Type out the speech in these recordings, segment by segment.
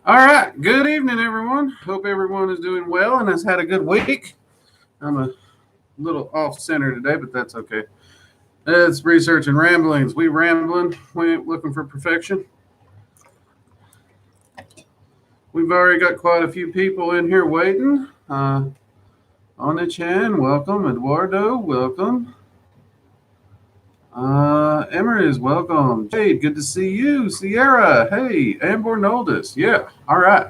All right. Good evening, everyone. Hope everyone is doing well and has had a good week. I'm a little off center today, but that's okay. It's research and ramblings. We rambling. We ain't looking for perfection. We've already got quite a few people in here waiting. Ona Chan, welcome. Eduardo, welcome. Emery is welcome. Jade, good to see you. Sierra, hey. Ambor Noldis, yeah. All right.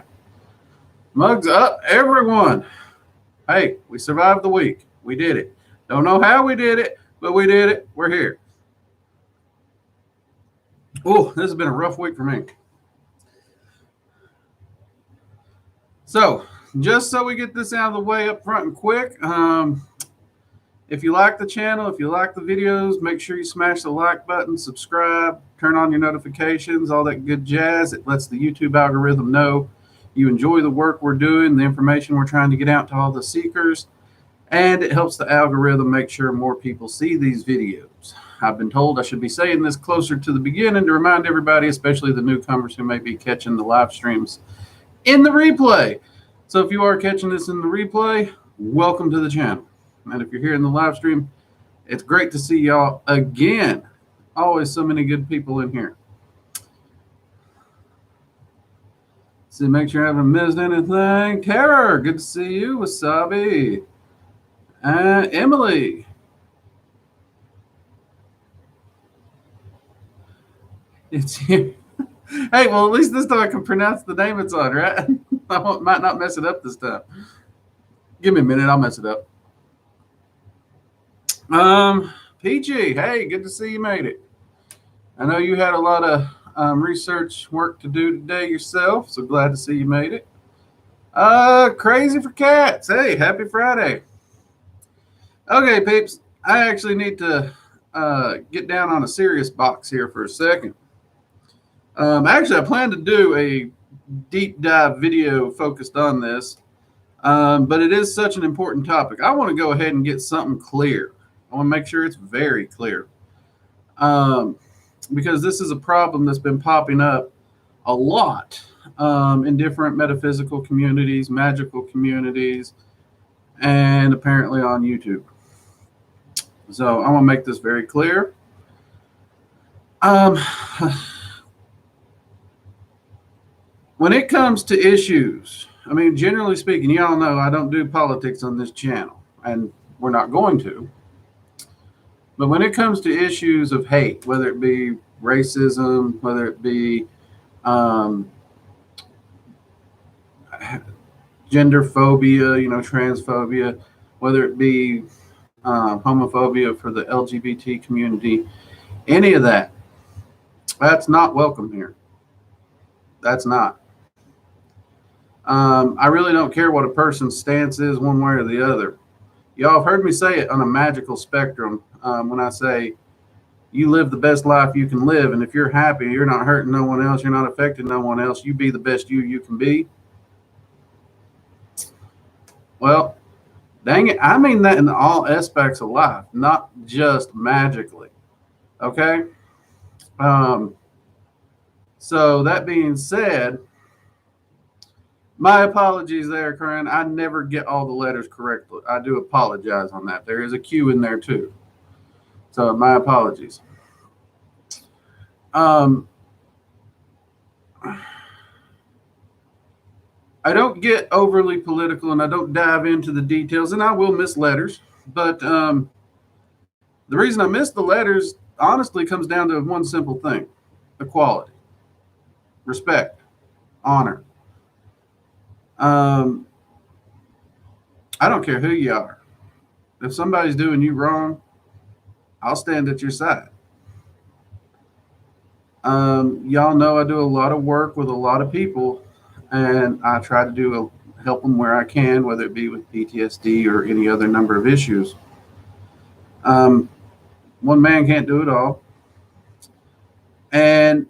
Mugs up, everyone. Hey, we survived the week. We did it. Don't know how we did it, but we did it. We're here. Oh, this has been a rough week for me. So, just so we get this out of the way up front and quick, if you like the channel, if you like the videos, make sure you smash the like button, subscribe, turn on your notifications, all that good jazz. It lets the YouTube algorithm know you enjoy the work we're doing, the information we're trying to get out to all the seekers, and it helps the algorithm make sure more people see these videos. I've been told I should be saying this closer to the beginning to remind everybody, especially the newcomers who may be catching the live streams in the replay. So if you are catching this in the replay, welcome to the channel. And if you're here in the live stream, it's great to see y'all again. Always so many good people in here. So make sure I haven't missed anything. Terror, good to see you. Wasabi. Emily. It's you. Hey, well, at least this time I can pronounce the name it's on, right? I might not mess it up this time. Give me a minute, I'll mess it up. Peachy, hey, good to see you made it. I know you had a lot of research work to do today yourself, so glad to see you made it. Crazy for cats. Hey, happy Friday. Okay, peeps, I actually need to get down on a serious box here for a second. Actually, I plan to do a deep dive video focused on this, but it is such an important topic. I want to go ahead and get something clear. I want to make sure it's very clear. Because this is a problem that's been popping up a lot in different metaphysical communities, magical communities, and apparently on YouTube. So I want to make this very clear. When it comes to issues, I mean, generally speaking, y'all know I don't do politics on this channel, and we're not going to. But when it comes to issues of hate, whether it be racism, whether it be gender phobia, transphobia, whether it be homophobia for the LGBT community, any of that, that's not welcome here. That's not. I really don't care what a person's stance is one way or the other. Y'all have heard me say it on a magical spectrum when I say you live the best life you can live, and if you're happy, you're not hurting no one else, you're not affecting no one else, you be the best you can be. Well, dang it, I mean that in all aspects of life, not just magically. Okay? So that being said, my apologies there, Corinne. I never get all the letters correctly. I do apologize on that. There is a Q in there too. So my apologies. I don't get overly political and I don't dive into the details, and I will miss letters. But the reason I miss the letters honestly comes down to one simple thing: equality, respect, honor. I don't care who you are. If somebody's doing you wrong, I'll stand at your side. Y'all know I do a lot of work with a lot of people, and I try to help them where I can, whether it be with PTSD or any other number of issues. One man can't do it all. And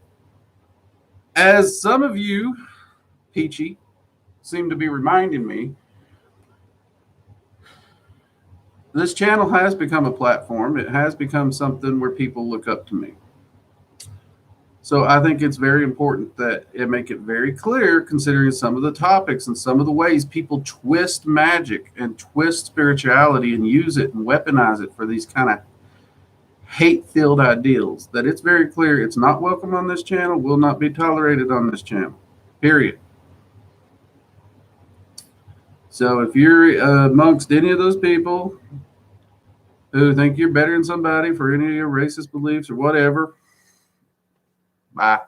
as some of you, Peachy, seem to be reminding me, this channel has become a platform. It has become something where people look up to me. So I think it's very important that it make it very clear, considering some of the topics and some of the ways people twist magic and twist spirituality and use it and weaponize it for these kind of hate-filled ideals, that it's very clear it's not welcome on this channel, will not be tolerated on this channel, period. So if you're amongst any of those people who think you're better than somebody for any of your racist beliefs or whatever, bye.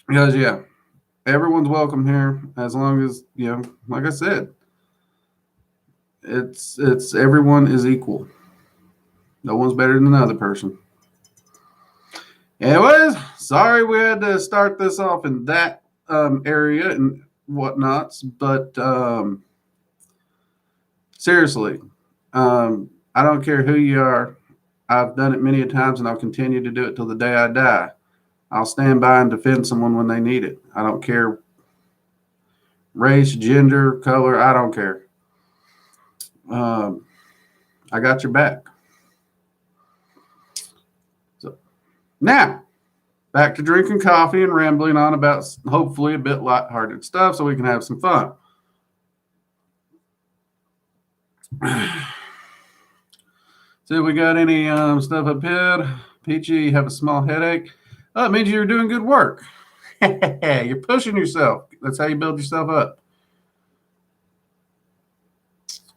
Because yeah, everyone's welcome here as long as, like I said, it's everyone is equal. No one's better than another person. Anyways, sorry we had to start this off in that area and whatnots, but seriously, I don't care who you are. I've done it many times, and I'll continue to do it till the day I die. I'll stand by and defend someone when they need it. I don't care race, gender, color. I don't care. I got your back. So now, back to drinking coffee and rambling on about hopefully a bit lighthearted stuff so we can have some fun. So we got any stuff up here? Peachy, you have a small headache. Oh, it means you're doing good work. You're pushing yourself. That's how you build yourself up.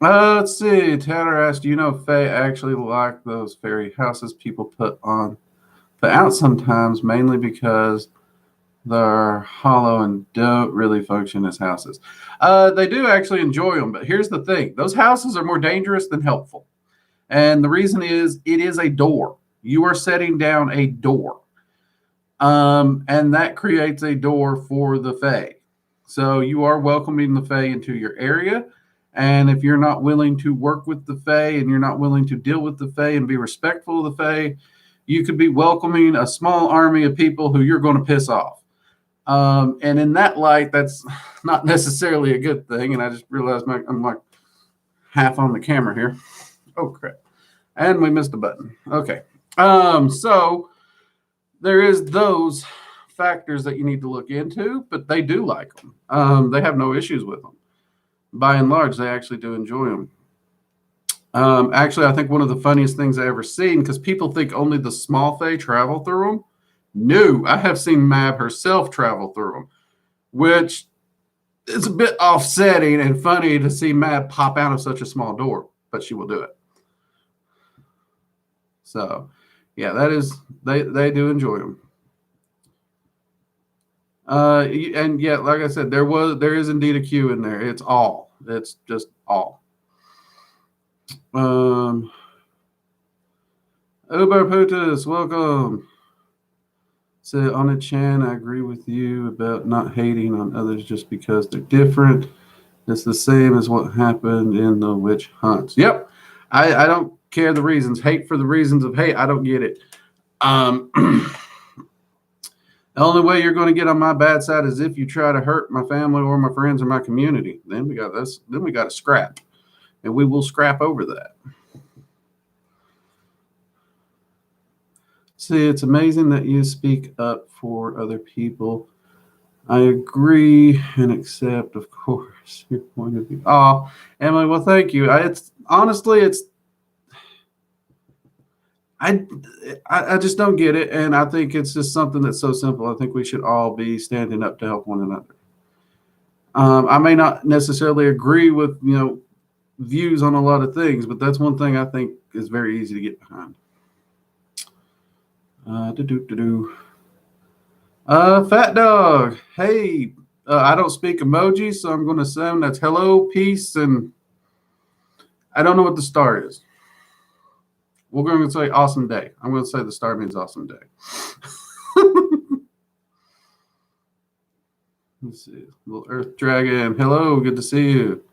Let's see. Tanner asked, do you know if Fae actually like those fairy houses people put out sometimes, mainly because they're hollow and don't really function as houses? They do actually enjoy them, but here's the thing. Those houses are more dangerous than helpful. And the reason is it is a door. You are setting down a door. And that creates a door for the Fae. So you are welcoming the Fae into your area. And if you're not willing to work with the Fae and you're not willing to deal with the Fae and be respectful of the Fae, you could be welcoming a small army of people who you're going to piss off. And in that light, that's not necessarily a good thing. And I just realized I'm like half on the camera here. Oh, crap. And we missed a button. Okay. So there is those factors that you need to look into, but they do like them. They have no issues with them. By and large, they actually do enjoy them. Actually, I think one of the funniest things I ever seen, because people think only the small Fae travel through them. No, I have seen Mab herself travel through them, which is a bit offsetting and funny to see Mab pop out of such a small door, but she will do it. So, yeah, that is, they do enjoy them. And yeah, like I said, there is indeed a Q in there. It's just all. Uber Putus, welcome. So on a Chan, I agree with you about not hating on others just because they're different. It's the same as what happened in the witch hunts. Yep. I don't care the reasons. Hate for the reasons of hate. I don't get it. The only way you're going to get on my bad side is if you try to hurt my family or my friends or my community. Then we got this. Then we got to scrap, and we will scrap over that. See, it's amazing that you speak up for other people. I agree and accept, of course, your point of view. Oh, Emily, well, thank you. I just don't get it, and I think it's just something that's so simple. I think we should all be standing up to help one another. I may not necessarily agree with views on a lot of things, but that's one thing I think is very easy to get behind. Fat Dog, hey, I don't speak emoji, so I'm going to assume that's hello, peace, and I don't know what the star is. We're going to say awesome day. I'm going to say the star means awesome day. Let's see. Little Earth Dragon. Hello. Good to see you.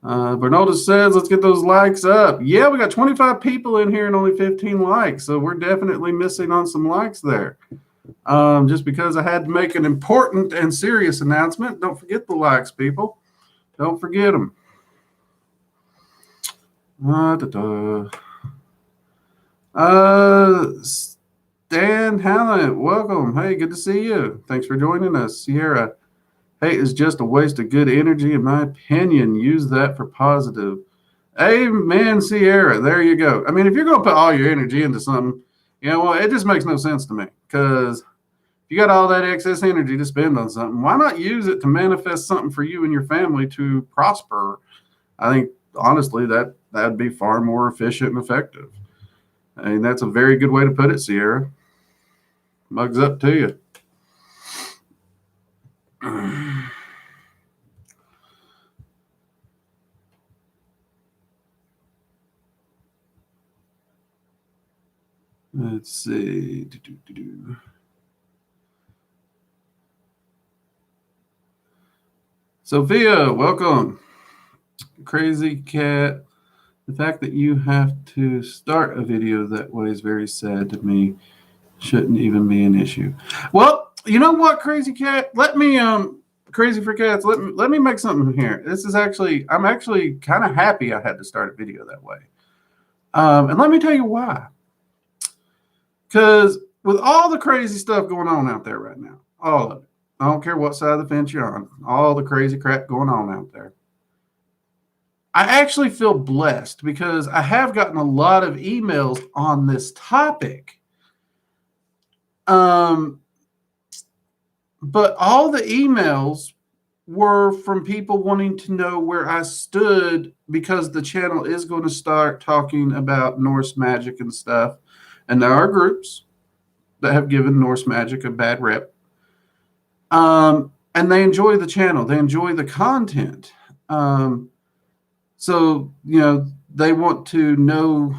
Bernaldo says, let's get those likes up. Yeah, we got 25 people in here and only 15 likes. So we're definitely missing on some likes there. Just because I had to make an important and serious announcement. Don't forget the likes, people. Don't forget them. Stan Hallant, welcome. Hey, good to see you. Thanks for joining us. Sierra, hate is just a waste of good energy, in my opinion. Use that for positive. Amen, Sierra. There you go. I mean, if you're going to put all your energy into something, you know what? It just makes no sense to me because you got all that excess energy to spend on something. Why not use it to manifest something for you and your family to prosper? I think, honestly, that'd be far more efficient and effective. I mean, that's a very good way to put it, Sierra. Mugs up to you. Let's see. Sophia, welcome. Crazy Cat. The fact that you have to start a video that way is very sad to me. Shouldn't even be an issue. Well, you know what, Crazy Cat? Let me Crazy for Cats, let me make something here. I'm actually kind of happy I had to start a video that way. And let me tell you why. Because with all the crazy stuff going on out there right now, all of it, I don't care what side of the fence you're on, all the crazy crap going on out there, I actually feel blessed because I have gotten a lot of emails on this topic. But all the emails were from people wanting to know where I stood because the channel is going to start talking about Norse magic and stuff. And there are groups that have given Norse magic a bad rep. And they enjoy the channel. They enjoy the content. So, they want to know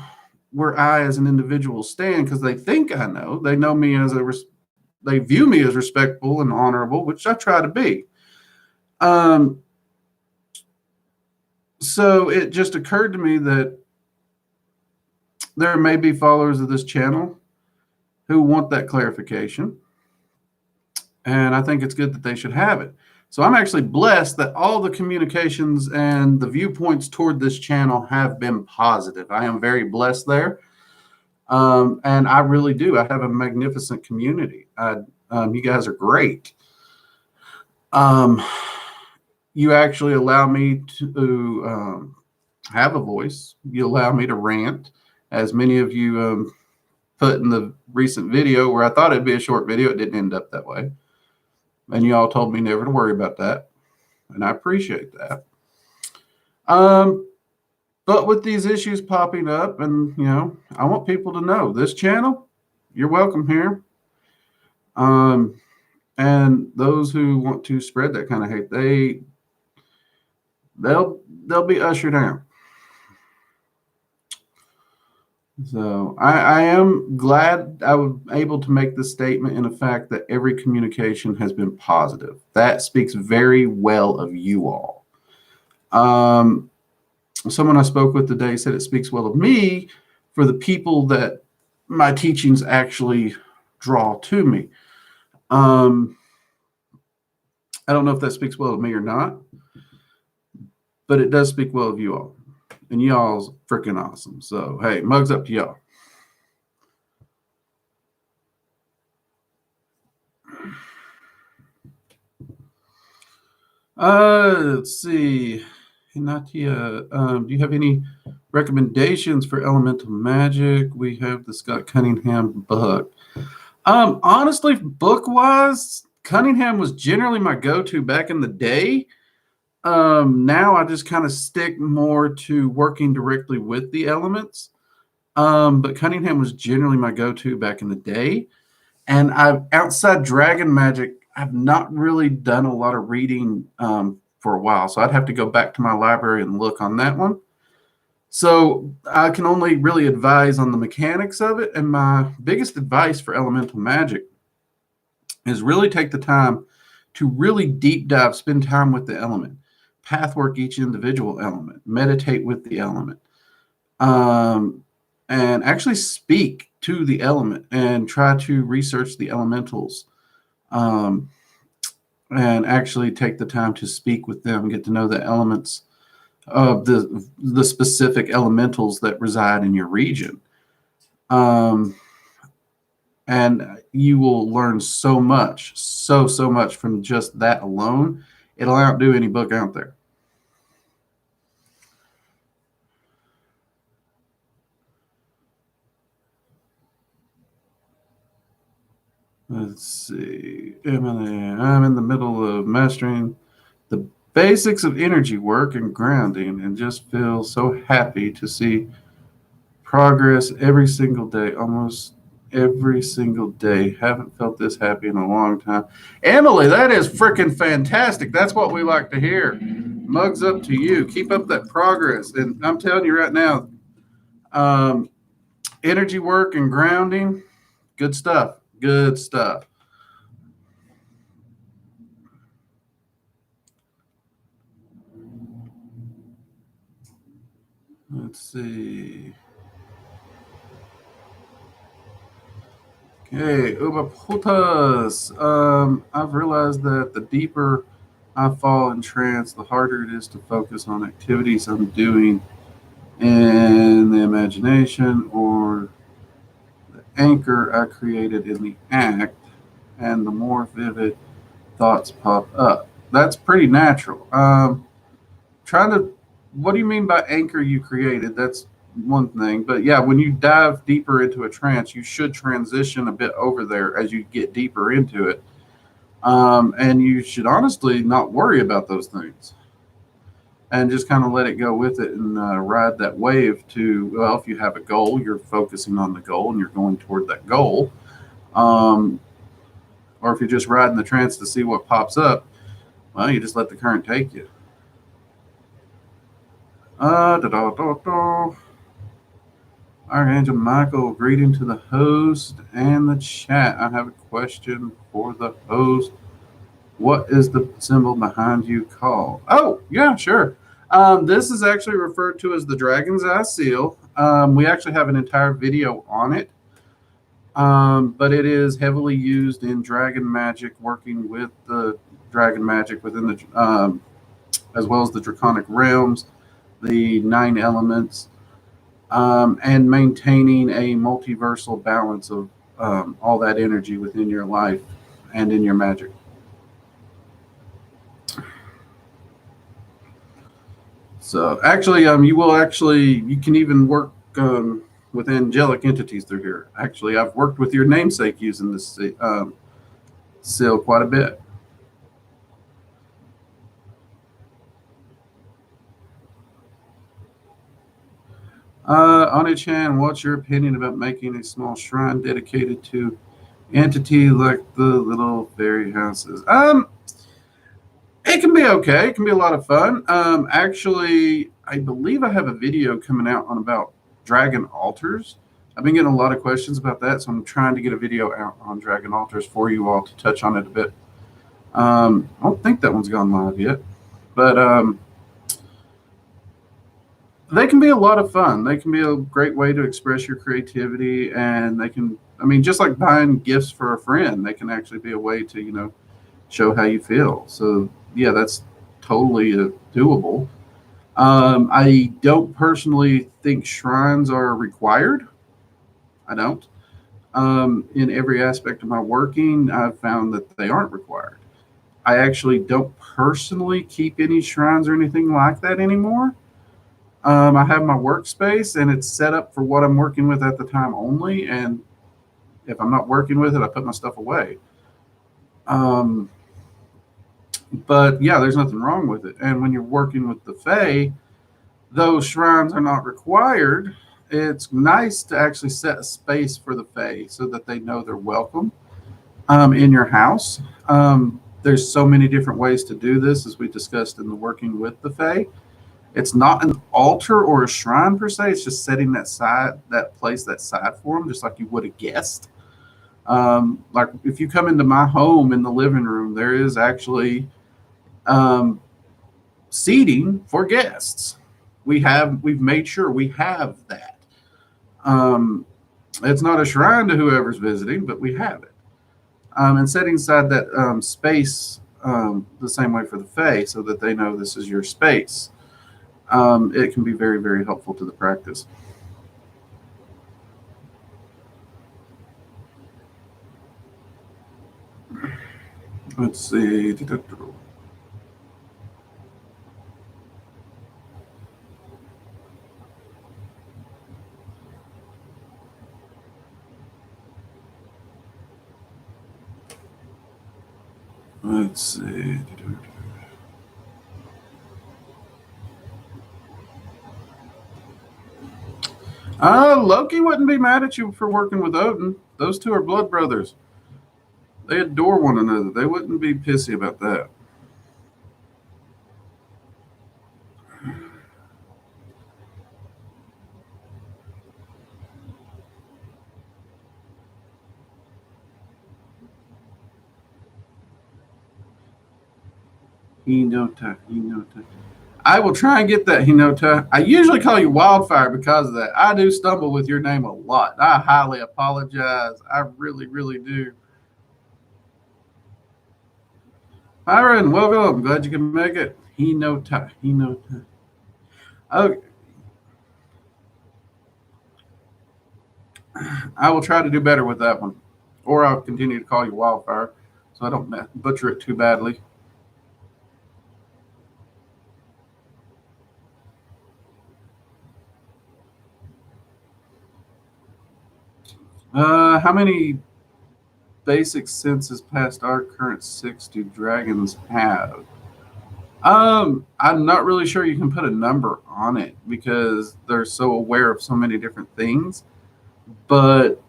where I as an individual stand because they think I know. They know me they view me as respectful and honorable, which I try to be. So it just occurred to me that there may be followers of this channel who want that clarification. And I think it's good that they should have it. So I'm actually blessed that all the communications and the viewpoints toward this channel have been positive. I am very blessed there. And I really do. I have a magnificent community. You guys are great. You actually allow me to have a voice. You allow me to rant, as many of you put in the recent video where I thought it'd be a short video. It didn't end up that way. And you all told me never to worry about that. And I appreciate that. But with these issues popping up, and, I want people to know this channel, you're welcome here. And those who want to spread that kind of hate, they'll be ushered out. So I am glad I was able to make the statement in the fact that every communication has been positive. That speaks very well of you all. Someone I spoke with today said it speaks well of me for the people that my teachings actually draw to me. I don't know if that speaks well of me or not, but it does speak well of you all. And y'all's freaking awesome. So, hey, mugs up to y'all. Let's see. Natia, do you have any recommendations for elemental magic? We have the Scott Cunningham book. Honestly, book-wise, Cunningham was generally my go-to back in the day. Now I just kind of stick more to working directly with the elements. But Cunningham was generally my go-to back in the day. And outside dragon magic, I've not really done a lot of reading for a while. So I'd have to go back to my library and look on that one. So I can only really advise on the mechanics of it. And my biggest advice for elemental magic is really take the time to really deep dive, spend time with the element. Pathwork each individual element, meditate with the element, and actually speak to the element and try to research the elementals, and actually take the time to speak with them, get to know the elements of the specific elementals that reside in your region. And you will learn so much, so much from just that alone. It'll outdo any book out there. Let's see. I'm in the middle of mastering the basics of energy work and grounding, and just feel so happy to see progress every single day, almost every single day. Haven't felt this happy in a long time. Emily, that is freaking fantastic. That's what we like to hear. Mugs up to you. Keep up that progress. And I'm telling you right now, energy work and grounding, good stuff. Good stuff. Let's see. Okay, Ubaputas. I've realized that the deeper I fall in trance, the harder it is to focus on activities I'm doing in the imagination or the anchor I created in the act, and the more vivid thoughts pop up. That's pretty natural. Trying to, what do you mean by anchor you created? That's one thing. But yeah, when you dive deeper into a trance, you should transition a bit over there as you get deeper into it. And you should honestly not worry about those things and just kind of let it go with it and ride that wave to, well, if you have a goal, you're focusing on the goal and you're going toward that goal. Or if you're just riding the trance to see what pops up, well, you just let the current take you. Archangel Michael, greeting to the host and the chat. I have a question for the host. What is the symbol behind you called? Oh, yeah, sure. This is actually referred to as the Dragon's Eye Seal. We actually have an entire video on it. But it is heavily used in dragon magic, working with the dragon magic within the, as well as the draconic realms, the 9 elements, and maintaining a multiversal balance of all that energy within your life and in your magic. So actually, you can even work with angelic entities through here. Actually, I've worked with your namesake using this seal quite a bit. Oni-chan, what's your opinion about making a small shrine dedicated to entity like the little fairy houses? It can be okay. It can be a lot of fun. Actually, I believe I have a video coming out on about dragon altars. I've been getting a lot of questions about that, so I'm trying to get a video out on dragon altars for you all to touch on it a bit. I don't think that one's gone live yet, but they can be a lot of fun. They can be a great way to express your creativity, and they can, I mean, just like buying gifts for a friend, they can actually be a way to, show how you feel. So yeah, that's totally doable. I don't personally think shrines are required. I don't. In every aspect of my working, I've found that they aren't required. I actually don't personally keep any shrines or anything like that anymore. I have my workspace and it's set up for what I'm working with at the time only. And if I'm not working with it, I put my stuff away. But yeah, there's nothing wrong with it. And when you're working with the Fae, those shrines are not required. It's nice to actually set a space for the Fae so that they know they're welcome in your house. There's so many different ways to do this, as we discussed in the working with the Fae. It's not an altar or a shrine per se. It's just setting that place side for them, just like you would a guest. Like if you come into my home in the living room, there is actually seating for guests. We've made sure we have that. It's not a shrine to whoever's visiting, but we have it. And setting aside that space the same way for the Fae, so that they know this is your space. It can be very, very helpful to the practice. Let's see. Let's see. Loki wouldn't be mad at you for working with Odin. Those two are blood brothers. They adore one another. They wouldn't be pissy about that. Hinota. I will try and get that, Hinota. I usually call you Wildfire because of that. I do stumble with your name a lot. I highly apologize. I really, really do. Byron, welcome. Glad you can make it. Hinota. Okay. I will try to do better with that one. Or I'll continue to call you Wildfire so I don't butcher it too badly. How many basic senses past our current 6 do dragons have? I'm not really sure you can put a number on it because they're so aware of so many different things. But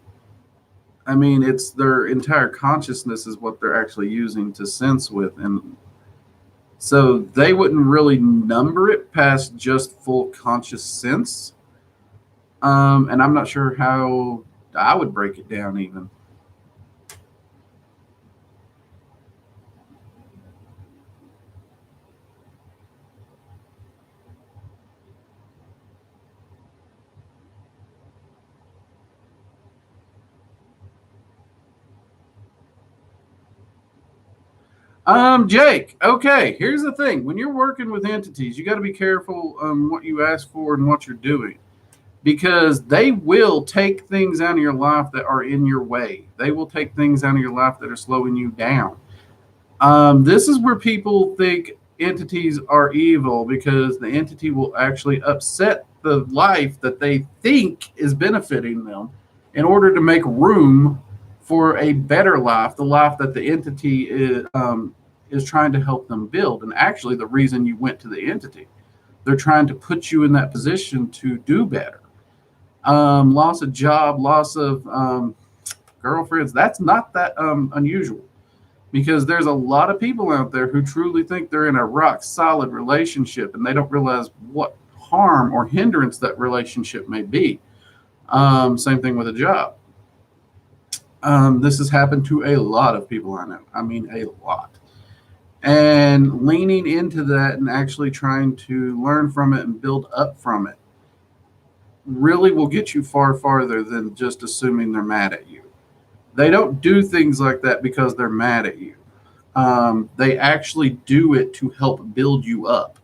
I mean, it's their entire consciousness is what they're actually using to sense with, and so they wouldn't really number it past just full conscious sense. And I'm not sure how I would break it down even. Jake, okay, here's the thing. When you're working with entities, you got to be careful what you ask for and what you're doing because they will take things out of your life that are in your way. They will take things out of your life that are slowing you down. This is where people think entities are evil because the entity will actually upset the life that they think is benefiting them in order to make room for a better life, the life that the entity is trying to help them build. And actually, the reason you went to the entity, they're trying to put you in that position to do better. Loss of job, loss of girlfriends, that's not that unusual because there's a lot of people out there who truly think they're in a rock solid relationship and they don't realize what harm or hindrance that relationship may be. Same thing with a job. This has happened to a lot of people I know. I mean, a lot. And leaning into that and actually trying to learn from it and build up from it really will get you far farther than just assuming they're mad at you. They don't do things like that because they're mad at you. They actually do it to help build you up.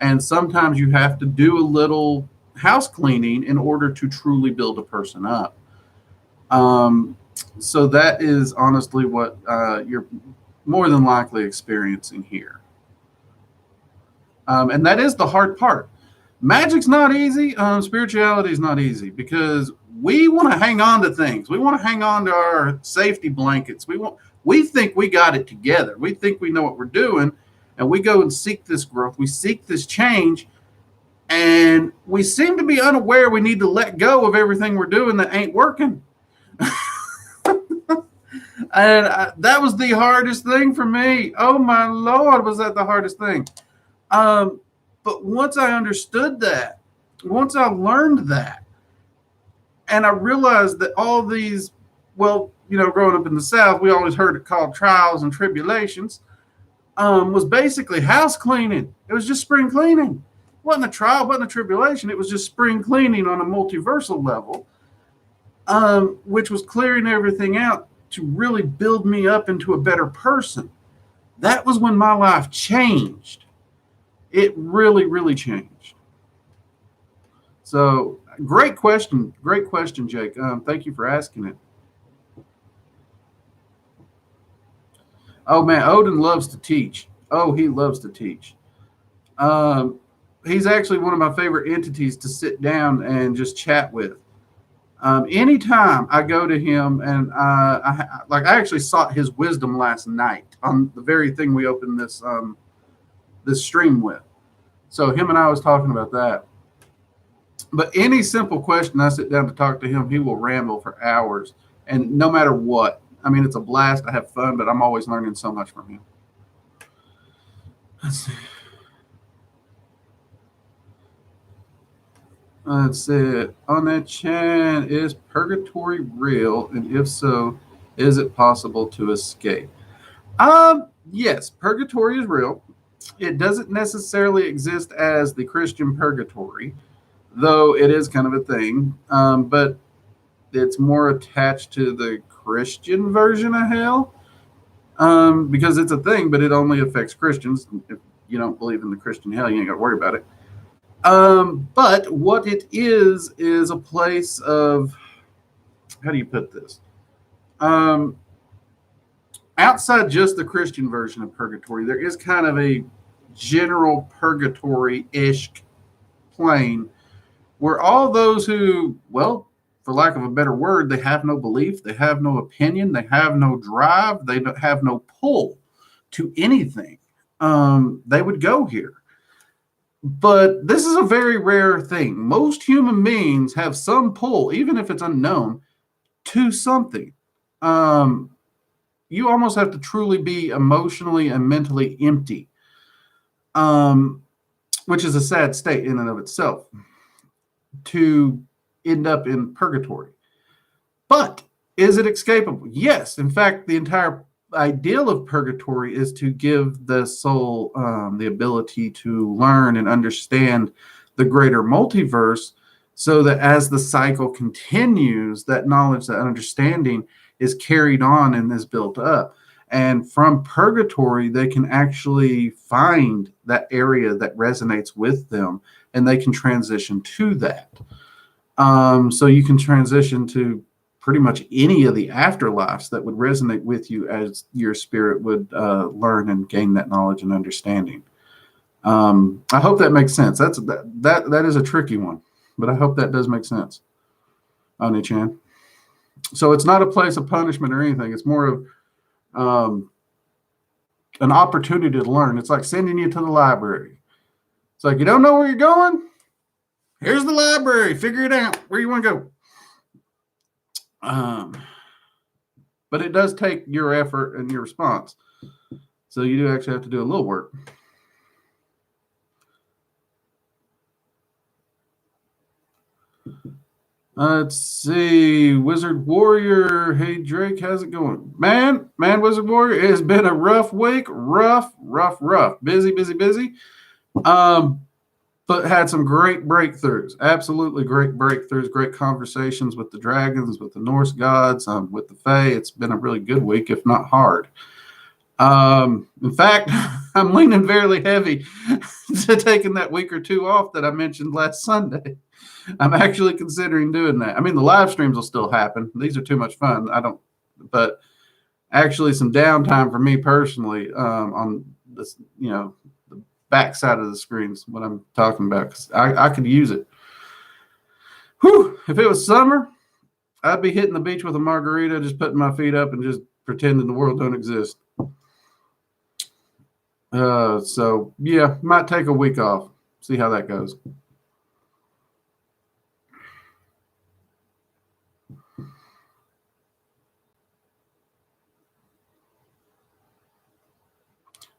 And sometimes you have to do a little house cleaning in order to truly build a person up. So that is honestly what you're more than likely experiencing here. And that is the hard part. Magic's not easy. Spirituality is not easy because we want to hang on to things. We want to hang on to our safety blankets. We think we got it together. We think we know what we're doing, and we go and seek this growth. We seek this change, and we seem to be unaware we need to let go of everything we're doing that ain't working. And that was the hardest thing for me. Oh my Lord, was that the hardest thing? But once I understood that, once I learned that, and I realized that all these, well, you know, growing up in the South, we always heard it called trials and tribulations, was basically house cleaning. It was just spring cleaning. It wasn't a trial, wasn't a tribulation. It was just spring cleaning on a multiversal level, which was clearing everything out to really build me up into a better person. That was when my life changed. It really, really changed. So great question, Jake. Thank you for asking it. Oh man, Odin loves to teach. Oh, he loves to teach. Um, he's actually one of my favorite entities to sit down and just chat with. Anytime I go to him, and I actually sought his wisdom last night on the very thing we opened this stream with. So him and I was talking about that. But any simple question I sit down to talk to him, he will ramble for hours, and no matter what. I mean, it's a blast. I have fun, but I'm always learning so much from him. Let's see. Let's see. On that chat, is purgatory real? And if so, is it possible to escape? Yes, purgatory is real. It doesn't necessarily exist as the Christian purgatory, though it is kind of a thing. But it's more attached to the Christian version of hell, because it's a thing, but it only affects Christians. If you don't believe in the Christian hell, you ain't got to worry about it. But what it is a place of, how do you put this? Outside just the Christian version of purgatory, there is kind of a general purgatory-ish plane where all those who, well, for lack of a better word, they have no belief, they have no opinion, they have no drive, they have no pull to anything. They would go here. But this is a very rare thing. Most human beings have some pull, even if it's unknown, to something. You almost have to truly be emotionally and mentally empty, which is a sad state in and of itself, to end up in purgatory. But is it escapable? Yes. In fact, the entire ideal of purgatory is to give the soul the ability to learn and understand the greater multiverse, so that as the cycle continues, that knowledge, that understanding is carried on and is built up. And from purgatory, they can actually find that area that resonates with them, and they can transition to that. So you can transition to pretty much any of the afterlives that would resonate with you as your spirit would learn and gain that knowledge and understanding. I hope that makes sense. That is a tricky one, but I hope that does make sense, Oni-chan. So it's not a place of punishment or anything. It's more of an opportunity to learn. It's like sending you to the library. It's like, you don't know where you're going? Here's the library. Figure it out where you want to go. But it does take your effort and your response. So you do actually have to do a little work. Let's see. Wizard Warrior. Hey, Drake, how's it going? Man, Wizard Warrior, it has been a rough week. Rough. Busy. But had some great breakthroughs. Absolutely great breakthroughs. Great conversations with the dragons, with the Norse gods, with the Fae. It's been a really good week, if not hard. In fact, I'm leaning fairly heavy to taking that week or two off that I mentioned last Sunday. I'm actually considering doing that. I mean, the live streams will still happen. These are too much fun. But actually some downtime for me personally, on this, the back side of the screens, what I'm talking about, because I could use it. Whew, if it was summer, I'd be hitting the beach with a margarita, just putting my feet up and just pretending the world don't exist. So yeah, might take a week off. See how that goes.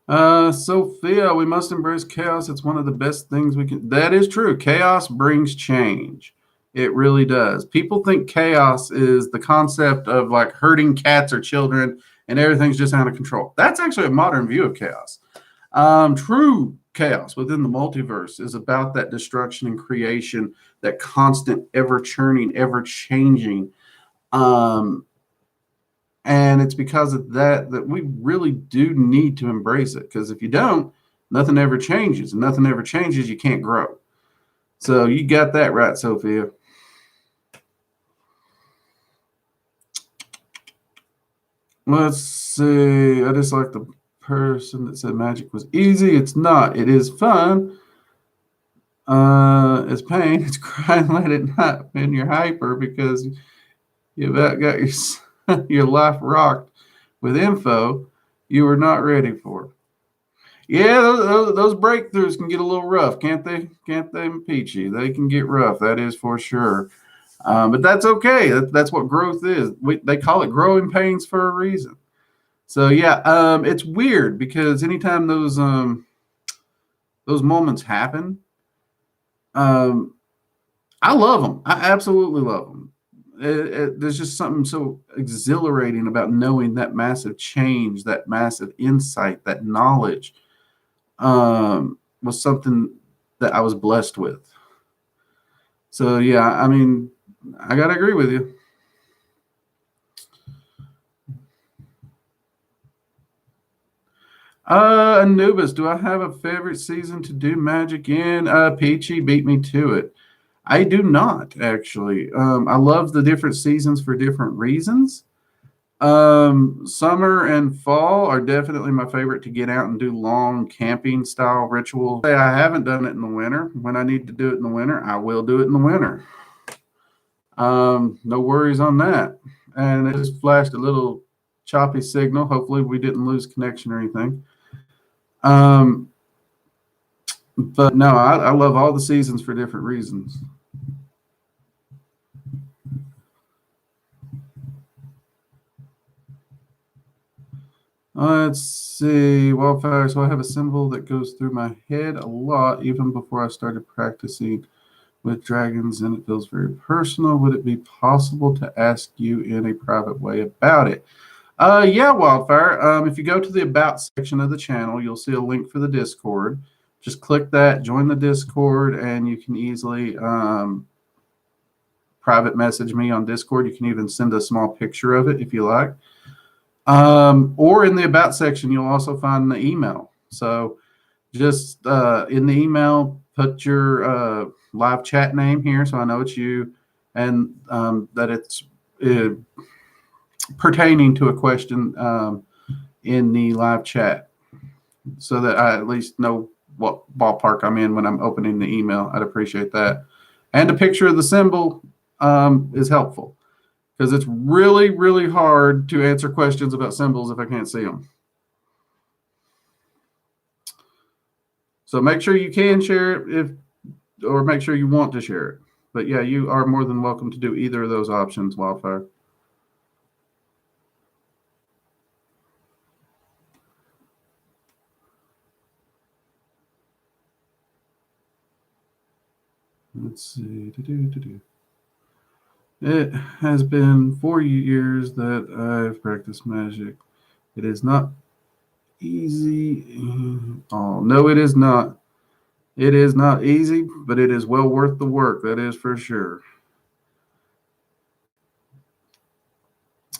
Sophia, we must embrace chaos. It's one of the best things we can. That is true. Chaos brings change. It really does. People think chaos is the concept of like hurting cats or children and everything's just out of control. That's actually a modern view of chaos. True chaos within the multiverse is about that destruction and creation, that constant, ever churning, ever changing. And it's because of that we really do need to embrace it. Because if you don't, nothing ever changes. And nothing ever changes, you can't grow. So you got that right, Sophia. Let's see. I just like the person that said magic was easy. It's not. It is fun. It's pain. It's crying late at night when you're hyper because you've got your, your life rocked with info you were not ready for. Yeah, those breakthroughs can get a little rough, can't they? Can't they, Peachy? They can get rough. That is for sure. But that's okay. That's what growth is. They call it growing pains for a reason. So yeah, it's weird because anytime those moments happen, um, I love them. I absolutely love them. There's just something so exhilarating about knowing that massive change, that massive insight, that knowledge was something that I was blessed with. So yeah, I mean, I gotta agree with you. Anubis, do I have a favorite season to do magic in? Peachy beat me to it. I do not actually. I love the different seasons for different reasons. Summer and fall are definitely my favorite to get out and do long camping style rituals. I haven't done it in the winter. When I need to do it in the winter, I will do it in the winter. No worries on that. And it just flashed a little choppy signal. Hopefully, we didn't lose connection or anything. Um, but no, I love all the seasons for different reasons. Let's see. Wildfire. So I have a symbol that goes through my head a lot, even before I started practicing with dragons, and it feels very personal. Would it be possible to ask you in a private way about it? Yeah, Wildfire. If you go to the About section of the channel, you'll see a link for the Discord. Just click that, join the Discord, and you can easily private message me on Discord. You can even send a small picture of it if you like. Or in the About section, you'll also find the email. So just in the email, put your live chat name here so I know it's you, and that it's pertaining to a question in the live chat so that I at least know what ballpark I'm in when I'm opening the email. I'd appreciate that. And a picture of the symbol is helpful because it's really, really hard to answer questions about symbols if I can't see them. So make sure you can share it or make sure you want to share it. But yeah, you are more than welcome to do either of those options, Wildfire. Let's see. It has been 4 years that I've practiced magic. It is not easy. Oh, no, it is not. It is not easy, but it is well worth the work. That is for sure.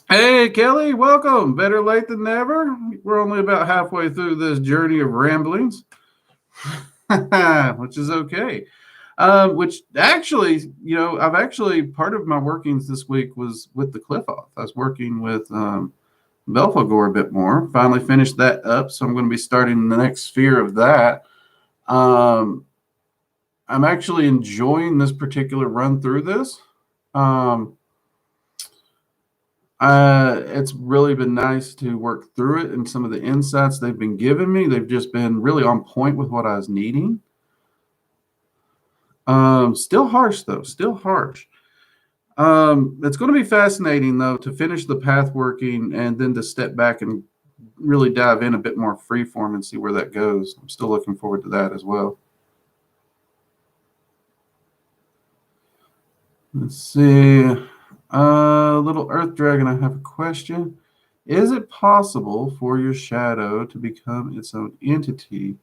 Hey, Kelly, welcome. Better late than never. We're only about halfway through this journey of ramblings, which is okay. Which actually, I've actually part of my workings this week was with the Cliff Off. I was working with Belphegor a bit more. Finally finished that up, so I'm going to be starting the next sphere of that. I'm actually enjoying this particular run through this. It's really been nice to work through it, and some of the insights they've been giving me, they've just been really on point with what I was needing. Still harsh though, still harsh. It's going to be fascinating though to finish the path working and then to step back and really dive in a bit more freeform and see where that goes. I'm still looking forward to that as well. Let's see. Little Earth Dragon, I have a question. Is it possible for your shadow to become its own entity?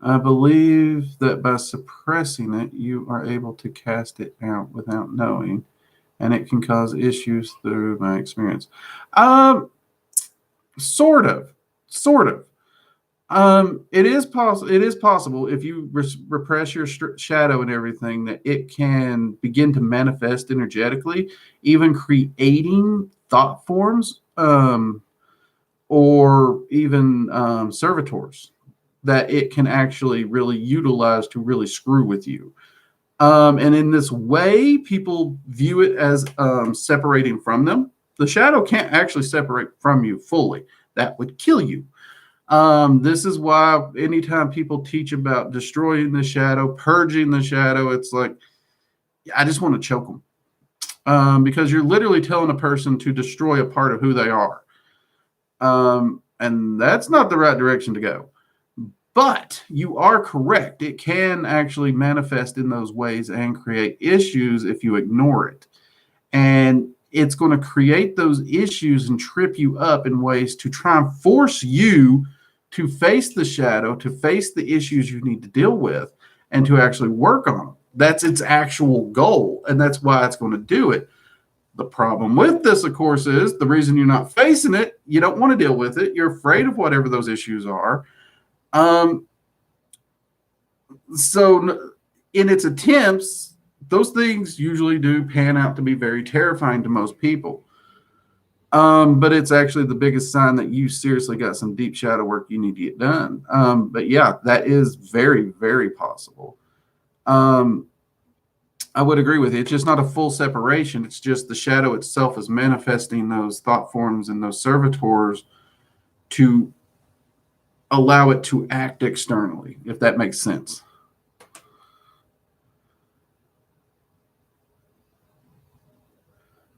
I believe that by suppressing it, you are able to cast it out without knowing, and it can cause issues through my experience. Sort of. It is possible. It is possible if you repress your shadow and everything that it can begin to manifest energetically, even creating thought forms. or even servitors that it can actually really utilize to really screw with you. And in this way, people view it as separating from them. The shadow can't actually separate from you fully. That would kill you. This is why anytime people teach about destroying the shadow, purging the shadow, it's like, I just want to choke them. Because you're literally telling a person to destroy a part of who they are. And that's not the right direction to go. But you are correct. It can actually manifest in those ways and create issues if you ignore it. And it's going to create those issues and trip you up in ways to try and force you to face the shadow, to face the issues you need to deal with, and to actually work on them. That's its actual goal, and that's why it's going to do it. The problem with this, of course, is the reason you're not facing it, you don't want to deal with it. You're afraid of whatever those issues are. So in its attempts, those things usually do pan out to be very terrifying to most people. But it's actually the biggest sign that you seriously got some deep shadow work you need to get done. But yeah, that is very, very possible. I would agree with you. It's just not a full separation. It's just the shadow itself is manifesting those thought forms and those servitors to allow it to act externally, if that makes sense.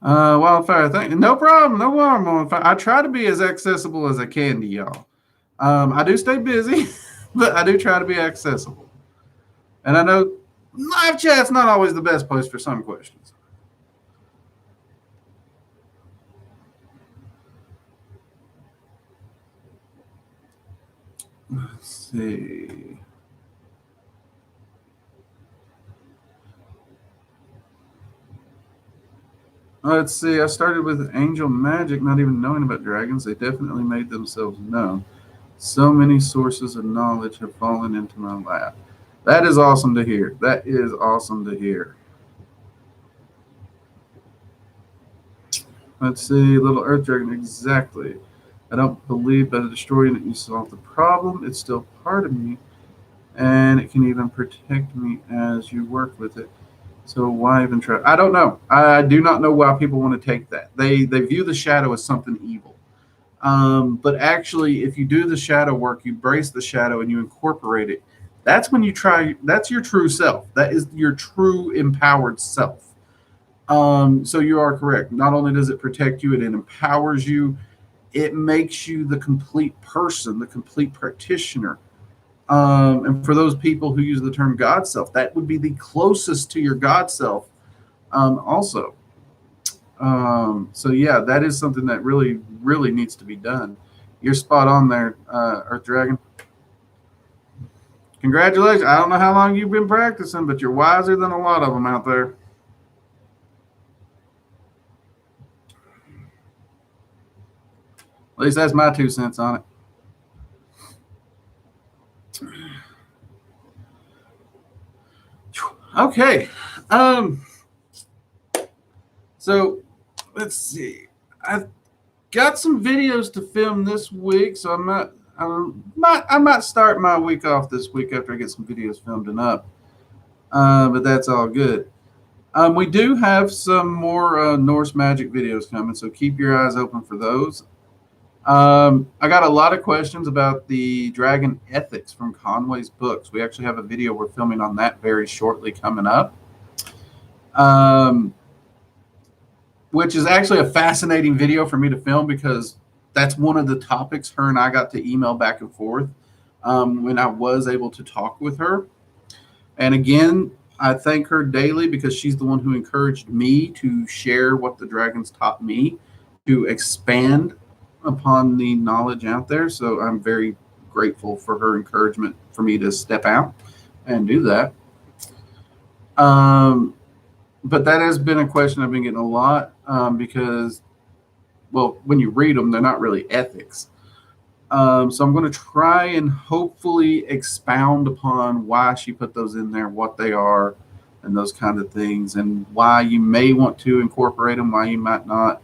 Wildfire, thank you. No problem. No problem. Wildfire. I try to be as accessible as I can to y'all. I do stay busy, but I do try to be accessible. And I know live chat's not always the best place for some questions. Let's see. Let's see. I started with Angel Magic, not even knowing about dragons. They definitely made themselves known. So many sources of knowledge have fallen into my lap. That is awesome to hear. That is awesome to hear. Let's see. Little Earth Dragon. Exactly. I don't believe by destroying it you solve the problem. It's still part of me, and it can even protect me as you work with it. So why even try? I don't know. I do not know why people want to take that. They view the shadow as something evil. But actually, if you do the shadow work, you brace the shadow and you incorporate it. That's when you try. That's your true self. That is your true empowered self. So you are correct. Not only does it protect you, it empowers you. It makes you the complete person, the complete practitioner. And for those people who use the term God self, that would be the closest to your God self also. So yeah, that is something that really, really needs to be done. You're spot on there, Earth Dragon. Congratulations. I don't know how long you've been practicing, but you're wiser than a lot of them out there. At least that's my 2 cents on it. Okay. So let's see. I've got some videos to film this week, so I might start my week off this week after I get some videos filmed and up. But that's all good. We do have some more Norse magic videos coming, so keep your eyes open for those. I got a lot of questions about the dragon ethics from Conway's books. We actually have a video we're filming on that very shortly coming up, which is actually a fascinating video for me to film because that's one of the topics her and I got to email back and forth when I was able to talk with her. And again, I thank her daily because she's the one who encouraged me to share what the dragons taught me, to expand upon the knowledge out there. So I'm very grateful for her encouragement for me to step out and do that. But that has been a question I've been getting a lot because, well, when you read them, they're not really ethics. So I'm going to try and hopefully expound upon why she put those in there, what they are, and those kind of things, and why you may want to incorporate them, why you might not.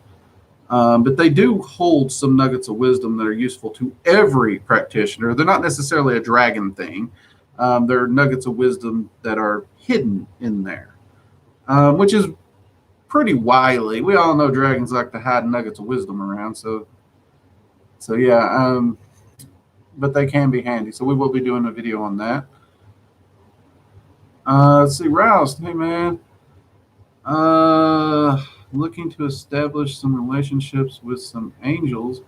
But they do hold some nuggets of wisdom that are useful to every practitioner. They're not necessarily a dragon thing. They're nuggets of wisdom that are hidden in there, which is pretty wily. We all know dragons like to hide nuggets of wisdom around. So yeah, but they can be handy. So we will be doing a video on that. Let's see, Rouse. Hey, man. Looking to establish some relationships with some angels.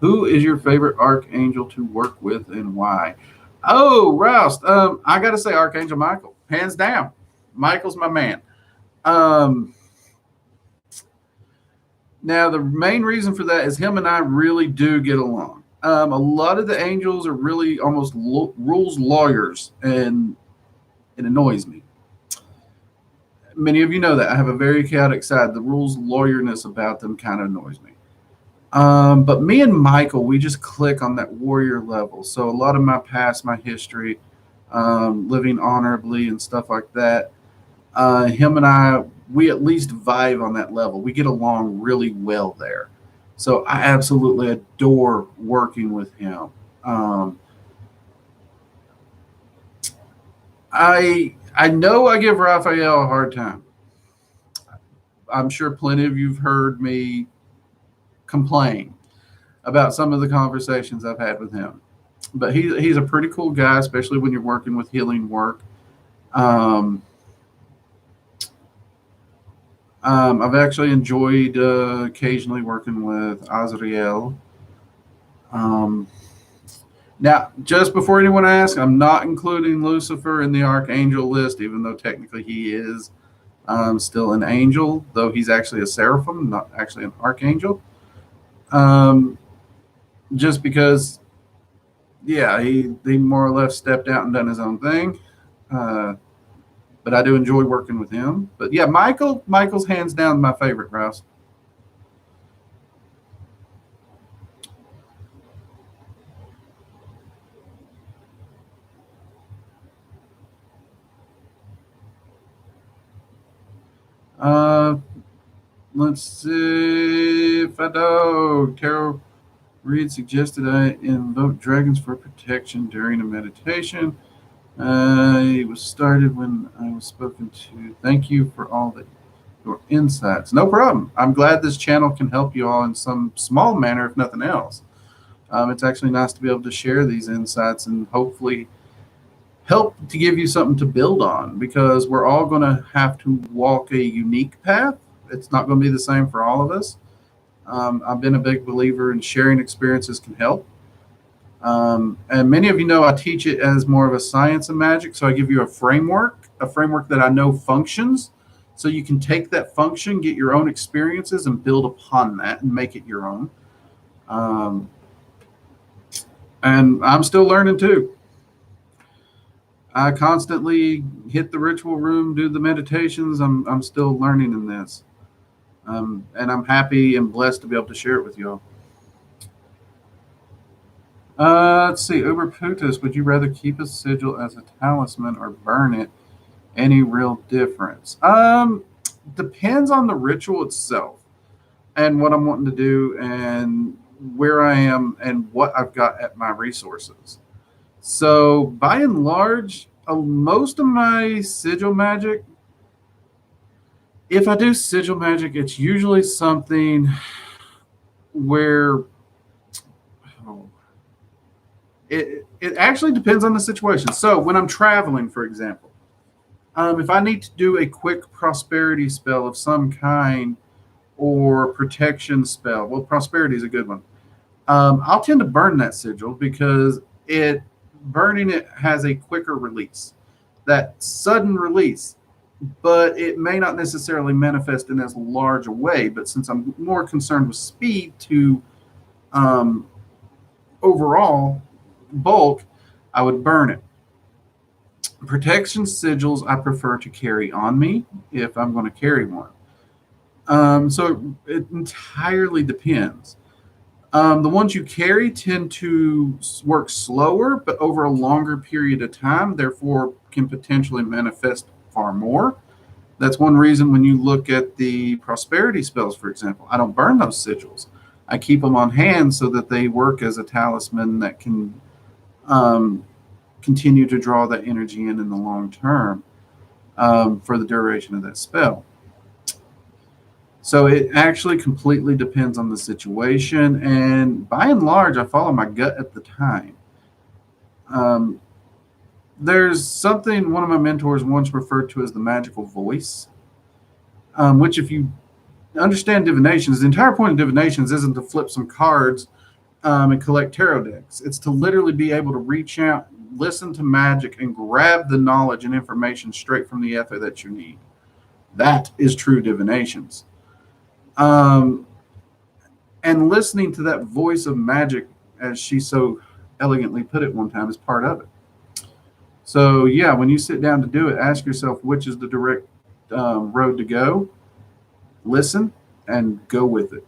Who is your favorite archangel to work with and why? Oh, Rouse. I got to say Archangel Michael. Hands down. Michael's my man. Now, the main reason for that is him and I really do get along. A lot of the angels are really almost rules lawyers, and it annoys me. Many of you know that. I have a very chaotic side. The rules lawyerness about them kind of annoys me. But me and Michael, we just click on that warrior level. So a lot of my past, my history, living honorably and stuff like that, him and I, we at least vibe on that level. We get along really well there. So I absolutely adore working with him. I know I give Raphael a hard time. I'm sure plenty of you've heard me complain about some of the conversations I've had with him. But he's a pretty cool guy, especially when you're working with healing work. I've actually enjoyed occasionally working with Azrael. Now, just before anyone asks, I'm not including Lucifer in the Archangel list, even though technically he is still an angel, though he's actually a seraphim, not actually an archangel. Just because, yeah, he more or less stepped out and done his own thing. But I do enjoy working with him. But yeah, Michael's hands down my favorite, Rouse. Let's see. Fado Tarot Reed suggested I invoke dragons for protection during a meditation. It was started when I was spoken to. Thank you for all your insights. No problem. I'm glad this channel can help you all in some small manner, if nothing else. It's actually nice to be able to share these insights and hopefully help to give you something to build on, because we're all going to have to walk a unique path. It's not going to be the same for all of us. I've been a big believer in sharing experiences can help. And many of you know I teach it as more of a science of magic. So I give you a framework that I know functions. So you can take that function, get your own experiences, and build upon that and make it your own. And I'm still learning too. I constantly hit the ritual room, do the meditations. I'm still learning in this. And I'm happy and blessed to be able to share it with you all. Let's see. Uber Putus, would you rather keep a sigil as a talisman or burn it? Any real difference? Depends on the ritual itself and what I'm wanting to do and where I am and what I've got at my resources. So by and large, most of my sigil magic, if I do sigil magic, it's usually something where it actually depends on the situation. So when I'm traveling, for example, if I need to do a quick prosperity spell of some kind or protection spell, well, prosperity is a good one. I'll tend to burn that sigil because burning it has a quicker release, that sudden release, but it may not necessarily manifest in as large a way. But since I'm more concerned with speed to overall bulk, I would burn it. Protection sigils I prefer to carry on me if I'm going to carry one. So it entirely depends. The ones you carry tend to work slower, but over a longer period of time, therefore can potentially manifest far more. That's one reason when you look at the prosperity spells, for example, I don't burn those sigils. I keep them on hand so that they work as a talisman that can um, continue to draw that energy in the long term for the duration of that spell. So it actually completely depends on the situation. And by and large, I follow my gut at the time. Um, there's something one of my mentors once referred to as the magical voice, which, if you understand divinations, the entire point of divinations isn't to flip some cards and collect tarot decks. It's to literally be able to reach out, listen to magic, and grab the knowledge and information straight from the ether that you need. That is true divinations. Um, and listening to that voice of magic, as she so elegantly put it one time, is part of it. So, yeah, when you sit down to do it, ask yourself which is the direct road to go, listen, and go with it.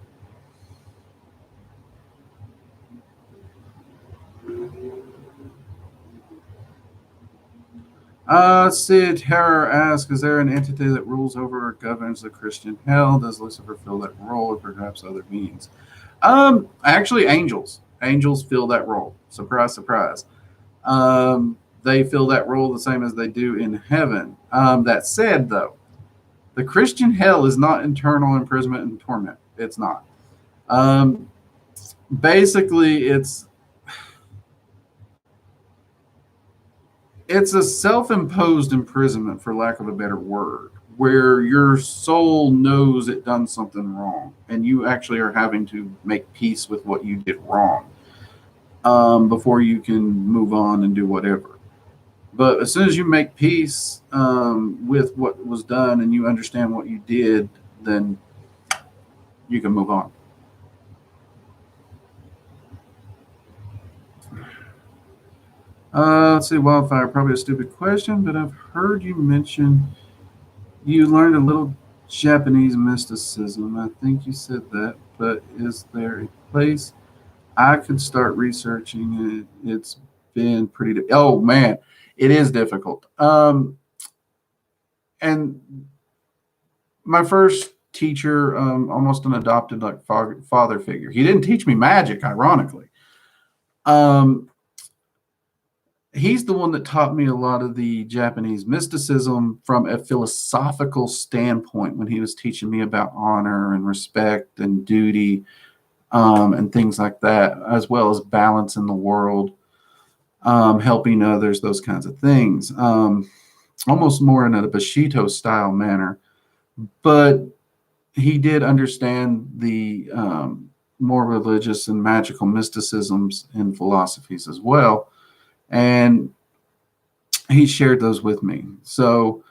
Sid Terror asks, is there an entity that rules over or governs the Christian hell? Does Lucifer fill that role, or perhaps other beings? Actually, angels. Angels fill that role. Surprise, surprise. They fill that role the same as they do in heaven. That said, though, the Christian hell is not internal imprisonment and torment. It's not. Um, Basically, it's a self-imposed imprisonment, for lack of a better word, where your soul knows it done something wrong, and you actually are having to make peace with what you did wrong before you can move on and do whatever. But as soon as you make peace with what was done and you understand what you did, then you can move on. Let's see, Wildfire, probably a stupid question, but I've heard you mention you learned a little Japanese mysticism. I think you said that, but is there a place I could start researching it? It's been pretty. Oh man, it is difficult. And my first teacher, almost an adopted like father figure. He didn't teach me magic, ironically. Um, he's the one that taught me a lot of the Japanese mysticism from a philosophical standpoint when he was teaching me about honor and respect and duty and things like that, as well as balance in the world, helping others, those kinds of things. Almost more in a Bushido style manner. But he did understand the more religious and magical mysticisms and philosophies as well. And he shared those with me. So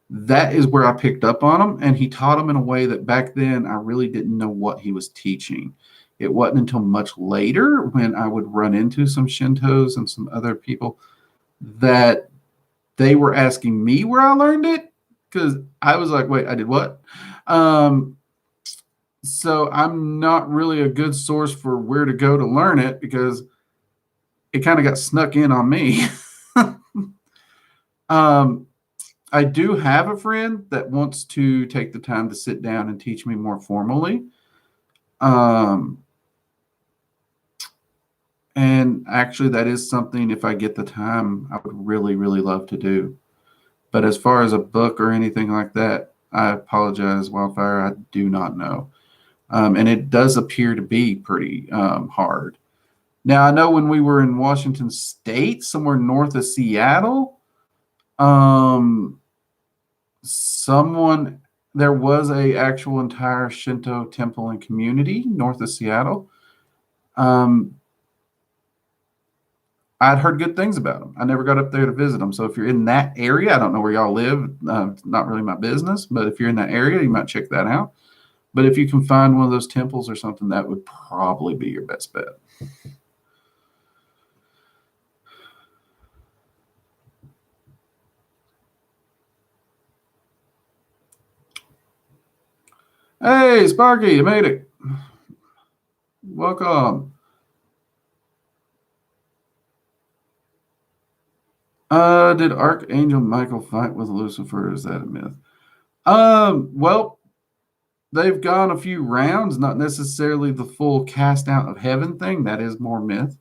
that is where I picked up on them. And he taught them in a way that back then I really didn't know what he was teaching. It wasn't until much later when I would run into some Shintos and some other people that they were asking me where I learned it, because I was like, wait, I did what? So I'm not really a good source for where to go to learn it, because it kind of got snuck in on me. I do have a friend that wants to take the time to sit down and teach me more formally. And actually, that is something, if I get the time, I would really, really love to do. But as far as a book or anything like that, I apologize, Wildfire, I do not know. And it does appear to be pretty hard. Now, I know when we were in Washington State, somewhere north of Seattle, there was a actual entire Shinto temple and community north of Seattle. I'd heard good things about them. I never got up there to visit them. So if you're in that area, I don't know where y'all live. It's not really my business, but if you're in that area, you might check that out. But if you can find one of those temples or something, that would probably be your best bet. Hey, Sparky, you made it. Welcome. Did Archangel Michael fight with Lucifer? Is that a myth? Well, they've gone a few rounds, not necessarily the full cast out of heaven thing. That is more myth.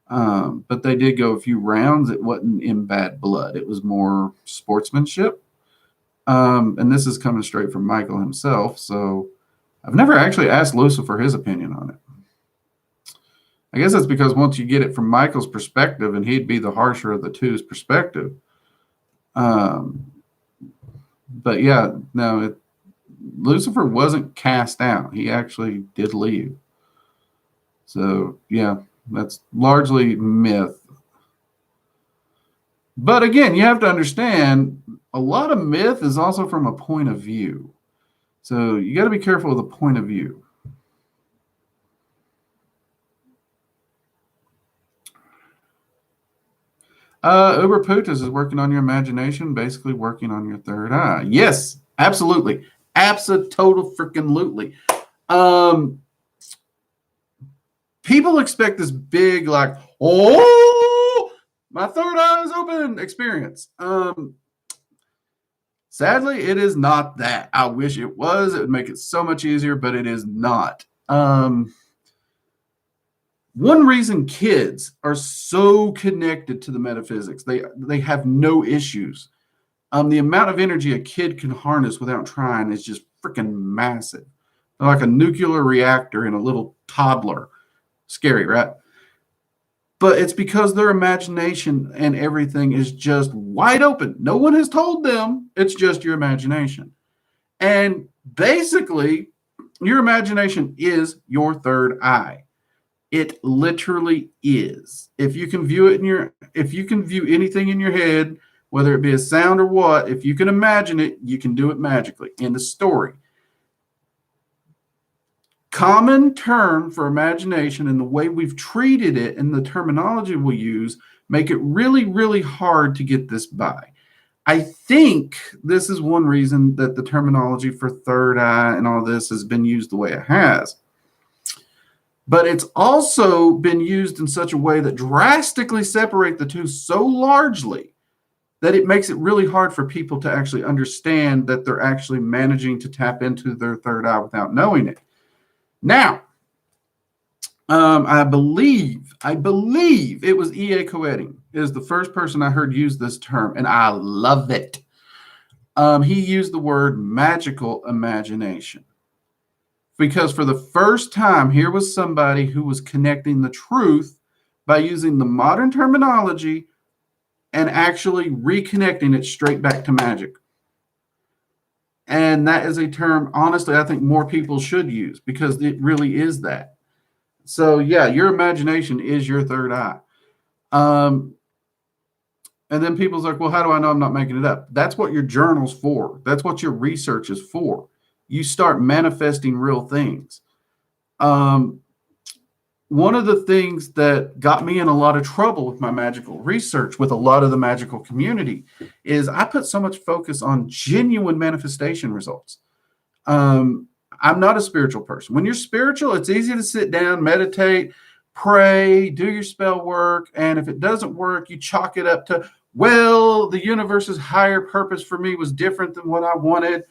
But they did go a few rounds. It wasn't in bad blood. It was more sportsmanship. And this is coming straight from Michael himself. So I've never actually asked Lucifer his opinion on it. I guess that's because once you get it from Michael's perspective, and he'd be the harsher of the two's perspective. But yeah, no, Lucifer wasn't cast out. He actually did leave. So yeah, that's largely myth. But again, you have to understand a lot of myth is also from a point of view. So you got to be careful with the point of view. Uber Putas is working on your imagination, basically working on your third eye. Yes, absolutely. Absolutely. People expect this big, like, oh, my third eye is open experience. Sadly, it is not that. I wish it was. It would make it so much easier, but it is not. One reason kids are so connected to the metaphysics, they have no issues. The amount of energy a kid can harness without trying is just freaking massive. They're like a nuclear reactor in a little toddler. Scary, right? But it's because their imagination and everything is just wide open. No one has told them. It's just your imagination. And basically, your imagination is your third eye. It literally is. If you can view anything in your head, whether it be a sound or what, if you can imagine it, you can do it magically. End of story. Common term for imagination and the way we've treated it and the terminology we use make it really, really hard to get this by. I think this is one reason that the terminology for third eye and all this has been used the way it has. But it's also been used in such a way that drastically separate the two so largely that it makes it really hard for people to actually understand that they're actually managing to tap into their third eye without knowing it. Now, I believe it was E.A. Coetting is the first person I heard use this term, and I love it. He used the word magical imagination. Because for the first time, here was somebody who was connecting the truth by using the modern terminology and actually reconnecting it straight back to magic. And that is a term, honestly, I think more people should use because it really is that. So, yeah, your imagination is your third eye. And then people's like, well, how do I know I'm not making it up? That's what your journal's for. That's what your research is for. You start manifesting real things. One of the things that got me in a lot of trouble with my magical research with a lot of the magical community is I put so much focus on genuine manifestation results. I'm not a spiritual person. When you're spiritual, it's easy to sit down, meditate, pray, do your spell work. And if it doesn't work, you chalk it up to, well, the universe's higher purpose for me was different than what I wanted.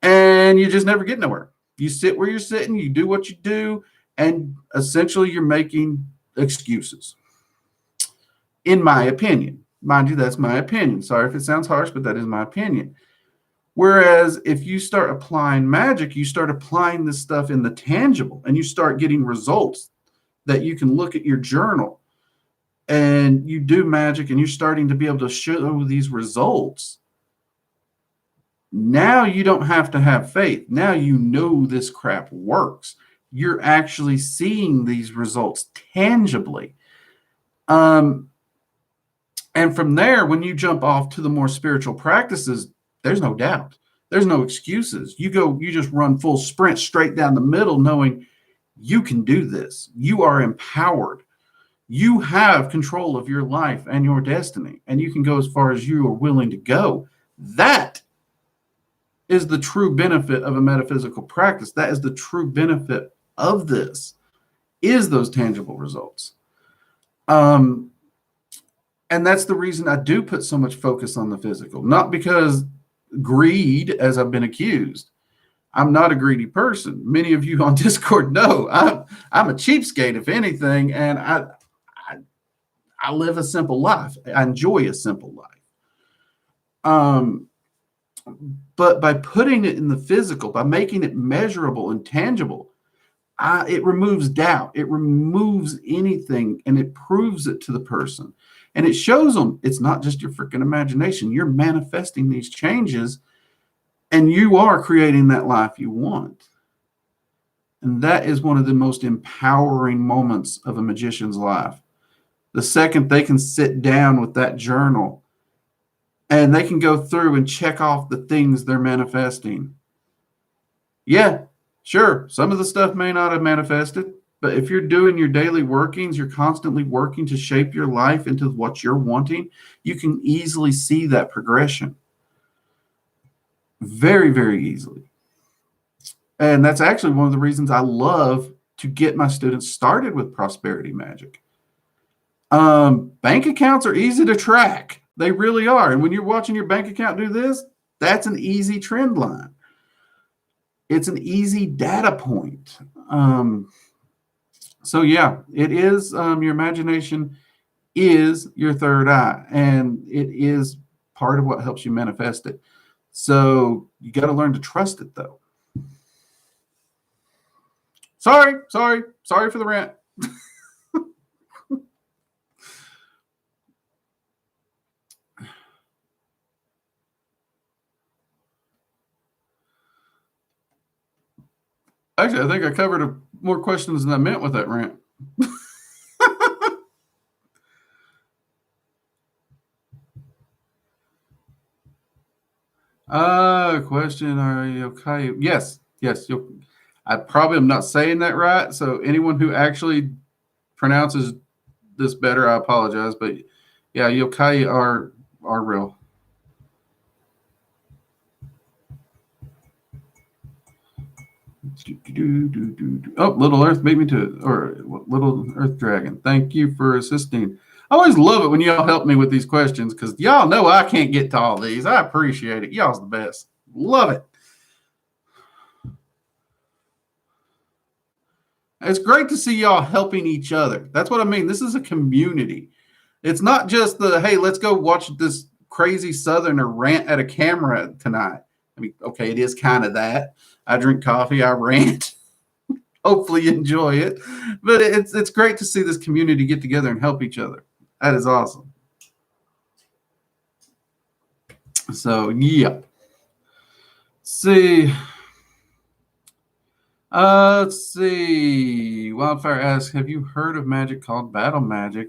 And you just never get nowhere. You sit where you're sitting, you do what you do, and essentially you're making excuses. In my opinion. Mind you, that's my opinion. Sorry if it sounds harsh, but that is my opinion. Whereas if you start applying magic, you start applying this stuff in the tangible, and you start getting results that you can look at your journal, and you do magic, and you're starting to be able to show these results. Now you don't have to have faith. Now you know this crap works. You're actually seeing these results tangibly. And from there, when you jump off to the more spiritual practices, there's no doubt. There's no excuses. You just run full sprint straight down the middle, knowing you can do this. You are empowered. You have control of your life and your destiny, and you can go as far as you are willing to go. That is the true benefit of a metaphysical practice. That is the true benefit of this, is those tangible results. And that's the reason I do put so much focus on the physical. Not because greed, as I've been accused. I'm not a greedy person. Many of you on Discord know I'm a cheapskate, if anything, and I live a simple life. I enjoy a simple life. But by putting it in the physical, by making it measurable and tangible, it removes doubt. It removes anything, and it proves it to the person. And it shows them it's not just your freaking imagination. You're manifesting these changes, and you are creating that life you want. And that is one of the most empowering moments of a magician's life. The second they can sit down with that journal and they can go through and check off the things they're manifesting. Yeah, sure, some of the stuff may not have manifested, but if you're doing your daily workings, you're constantly working to shape your life into what you're wanting, you can easily see that progression. Very, very easily. And that's actually one of the reasons I love to get my students started with prosperity magic. Bank accounts are easy to track. They really are. And when you're watching your bank account do this, that's an easy trend line. It's an easy data point. So yeah, it is, your imagination is your third eye, and it is part of what helps you manifest it. So you got to learn to trust it, though. Sorry for the rant. Actually, I think I covered more questions than I meant with that rant. Question, are you okay? Yes. I probably am not saying that right, so anyone who actually pronounces this better, I apologize, but yeah, yokai are real. Oh, Little Earth beat me to it, or Little Earth Dragon. Thank you for assisting. I always love it when y'all help me with these questions, because y'all know I can't get to all these. I appreciate it. Y'all's the best. Love it. It's great to see y'all helping each other. That's what I mean. This is a community. It's not just the, hey, let's go watch this crazy Southerner rant at a camera tonight. I mean, okay, it is kind of that. I drink coffee, I rant. Hopefully you enjoy it. But it's great to see this community get together and help each other. That is awesome. So, yeah. Let's see. Wildfire asks, have you heard of magic called battle magic?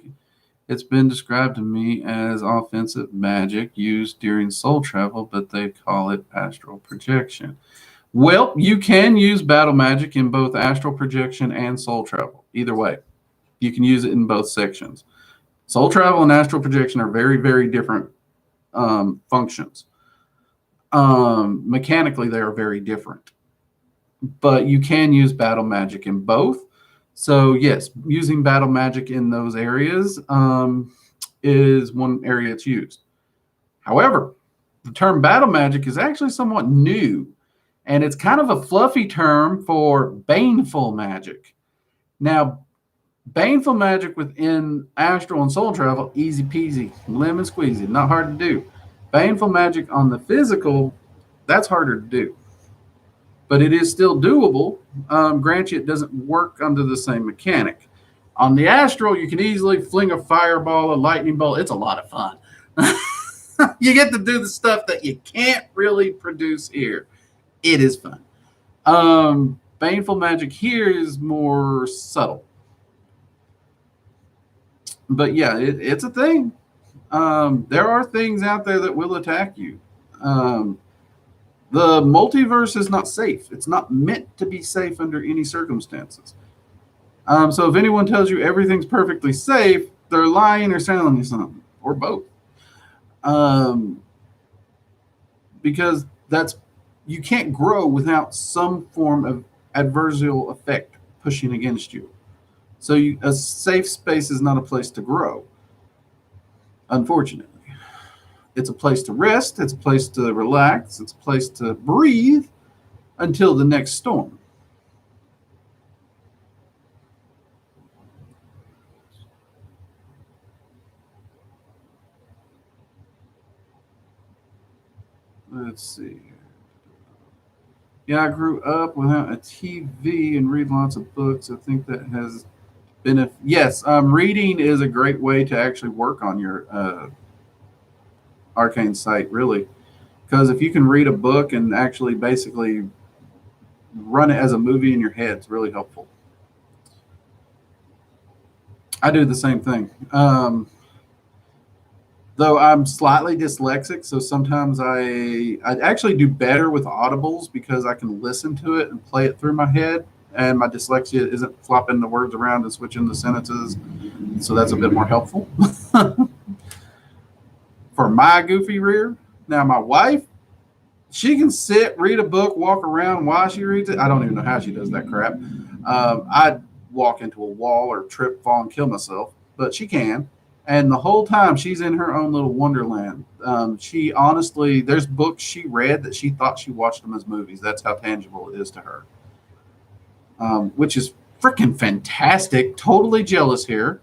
It's been described to me as offensive magic used during soul travel, but they call it astral projection. Well, you can use battle magic in both astral projection and soul travel. Either way, you can use it in both sections. Soul travel and astral projection are very, very different functions. Mechanically, they are very different. But you can use battle magic in both. So yes, using battle magic in those areas is one area it's used. However, the term battle magic is actually somewhat new, and it's kind of a fluffy term for baneful magic. Now, baneful magic within astral and soul travel, easy peasy, lemon squeezy, not hard to do. Baneful magic on the physical, that's harder to do. But it is still doable. Grant you, it doesn't work under the same mechanic. On the astral, you can easily fling a fireball, a lightning bolt. It's a lot of fun. You get to do the stuff that you can't really produce here. It is fun. Baneful magic here is more subtle. But yeah, it's a thing. There are things out there that will attack you. The multiverse is not safe. It's not meant to be safe under any circumstances. So if anyone tells you everything's perfectly safe, they're lying or selling you something, or both. Because you can't grow without some form of adversarial effect pushing against you. So a safe space is not a place to grow, unfortunately. It's a place to rest. It's a place to relax. It's a place to breathe until the next storm. Let's see. Yeah, I grew up without a TV and read lots of books. I think that has been a yes. Reading is a great way to actually work on your arcane sight, really, because if you can read a book and actually basically run it as a movie in your head, it's really helpful. I do the same thing. Though I'm slightly dyslexic, so sometimes I actually do better with audibles because I can listen to it and play it through my head, and my dyslexia isn't flopping the words around and switching the sentences, so that's a bit more helpful for my goofy rear. Now my wife, she can sit, read a book, walk around while she reads it. I don't even know how she does that crap. I'd walk into a wall or trip, fall, and kill myself, but she can. And the whole time she's in her own little wonderland. She honestly, there's books she read that she thought she watched them as movies. That's how tangible it is to her, which is freaking fantastic. Totally jealous here.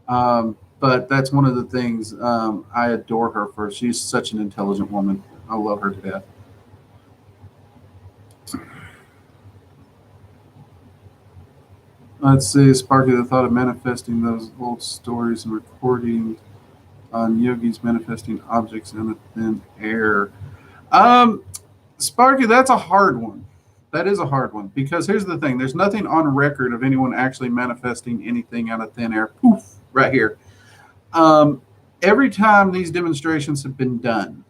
But that's one of the things I adore her for. She's such an intelligent woman. I love her to death. Let's see, Sparky, the thought of manifesting those old stories and recording on yogis manifesting objects in the thin air. Sparky, that's a hard one. That is a hard one because here's the thing: there's nothing on record of anyone actually manifesting anything out of thin air. Poof, right here. Every time these demonstrations have been done,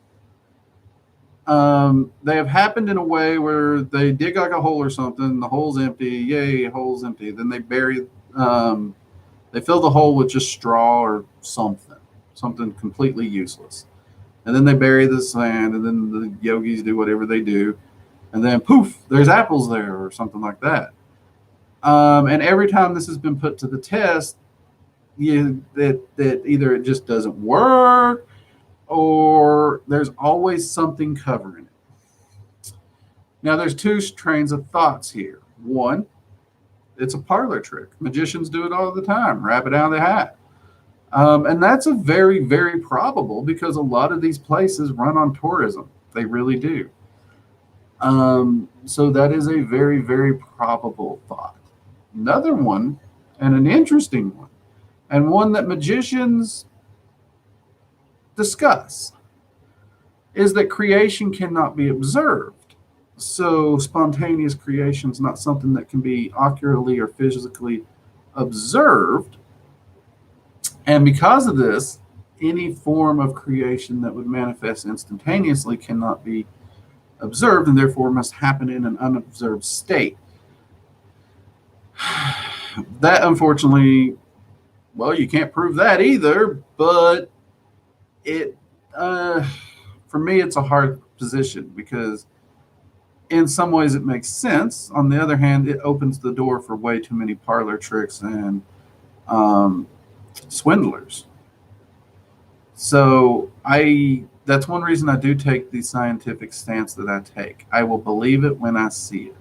they have happened in a way where they dig like a hole or something. The hole's empty. Yay, hole's empty. Then they bury. They fill the hole with just straw or something completely useless. And then they bury the sand, and then the yogis do whatever they do, and then poof, there's apples there or something like that. And every time this has been put to the test, that either it just doesn't work or there's always something covering it. Now, there's two trains of thoughts here. One, it's a parlor trick. Magicians do it all the time, rabbit out of the hat. And that's a very, very probable because a lot of these places run on tourism. They really do. So that is a very, very probable thought. Another one, and an interesting one, and one that magicians discuss, is that creation cannot be observed. So spontaneous creation is not something that can be ocularly or physically observed. And because of this, any form of creation that would manifest instantaneously cannot be observed and therefore must happen in an unobserved state. That, unfortunately, well, you can't prove that either, but it, for me, it's a hard position because in some ways it makes sense. On the other hand, it opens the door for way too many parlor tricks and swindlers. So that's one reason I do take the scientific stance that I take. I will believe it when I see it.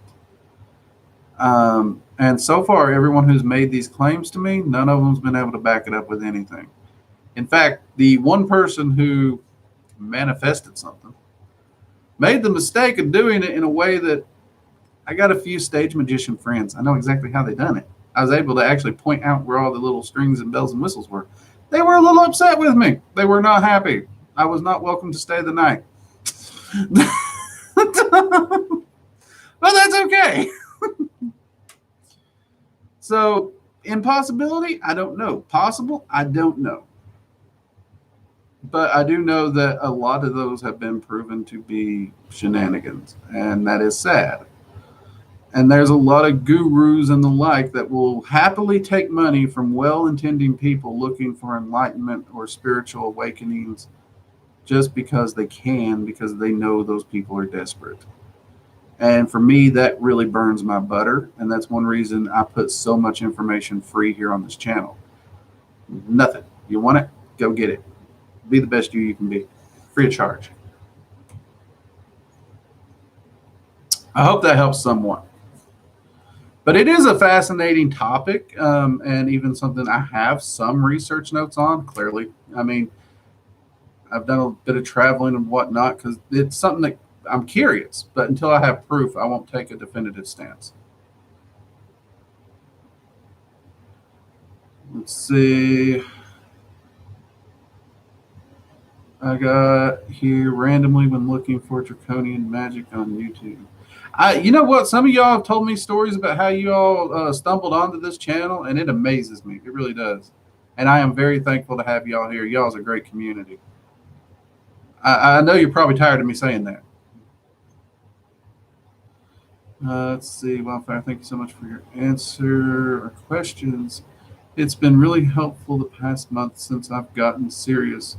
And so far, everyone who's made these claims to me, none of them's been able to back it up with anything. In fact, the one person who manifested something made the mistake of doing it in a way that I got a few stage magician friends. I know exactly how they done it. I was able to actually point out where all the little strings and bells and whistles were. They were a little upset with me. They were not happy. I was not welcome to stay the night. But that's okay. So, impossibility, I don't know. Possible, I don't know. But I do know that a lot of those have been proven to be shenanigans, and that is sad. And there's a lot of gurus and the like that will happily take money from well-intending people looking for enlightenment or spiritual awakenings just because they can, because they know those people are desperate. And for me, that really burns my butter. And that's one reason I put so much information free here on this channel. Nothing. You want it? Go get it. Be the best you can be. Free of charge. I hope that helps somewhat. But it is a fascinating topic, and even something I have some research notes on, clearly. I mean, I've done a bit of traveling and whatnot because it's something that I'm curious, but until I have proof, I won't take a definitive stance. Let's see. I got here randomly when looking for draconian magic on YouTube. You know what? Some of y'all have told me stories about how you all stumbled onto this channel, and it amazes me. It really does. And I am very thankful to have y'all here. Y'all's a great community. I know you're probably tired of me saying that. Let's see, Wildfire, thank you so much for your answer or questions. It's been really helpful the past month since I've gotten serious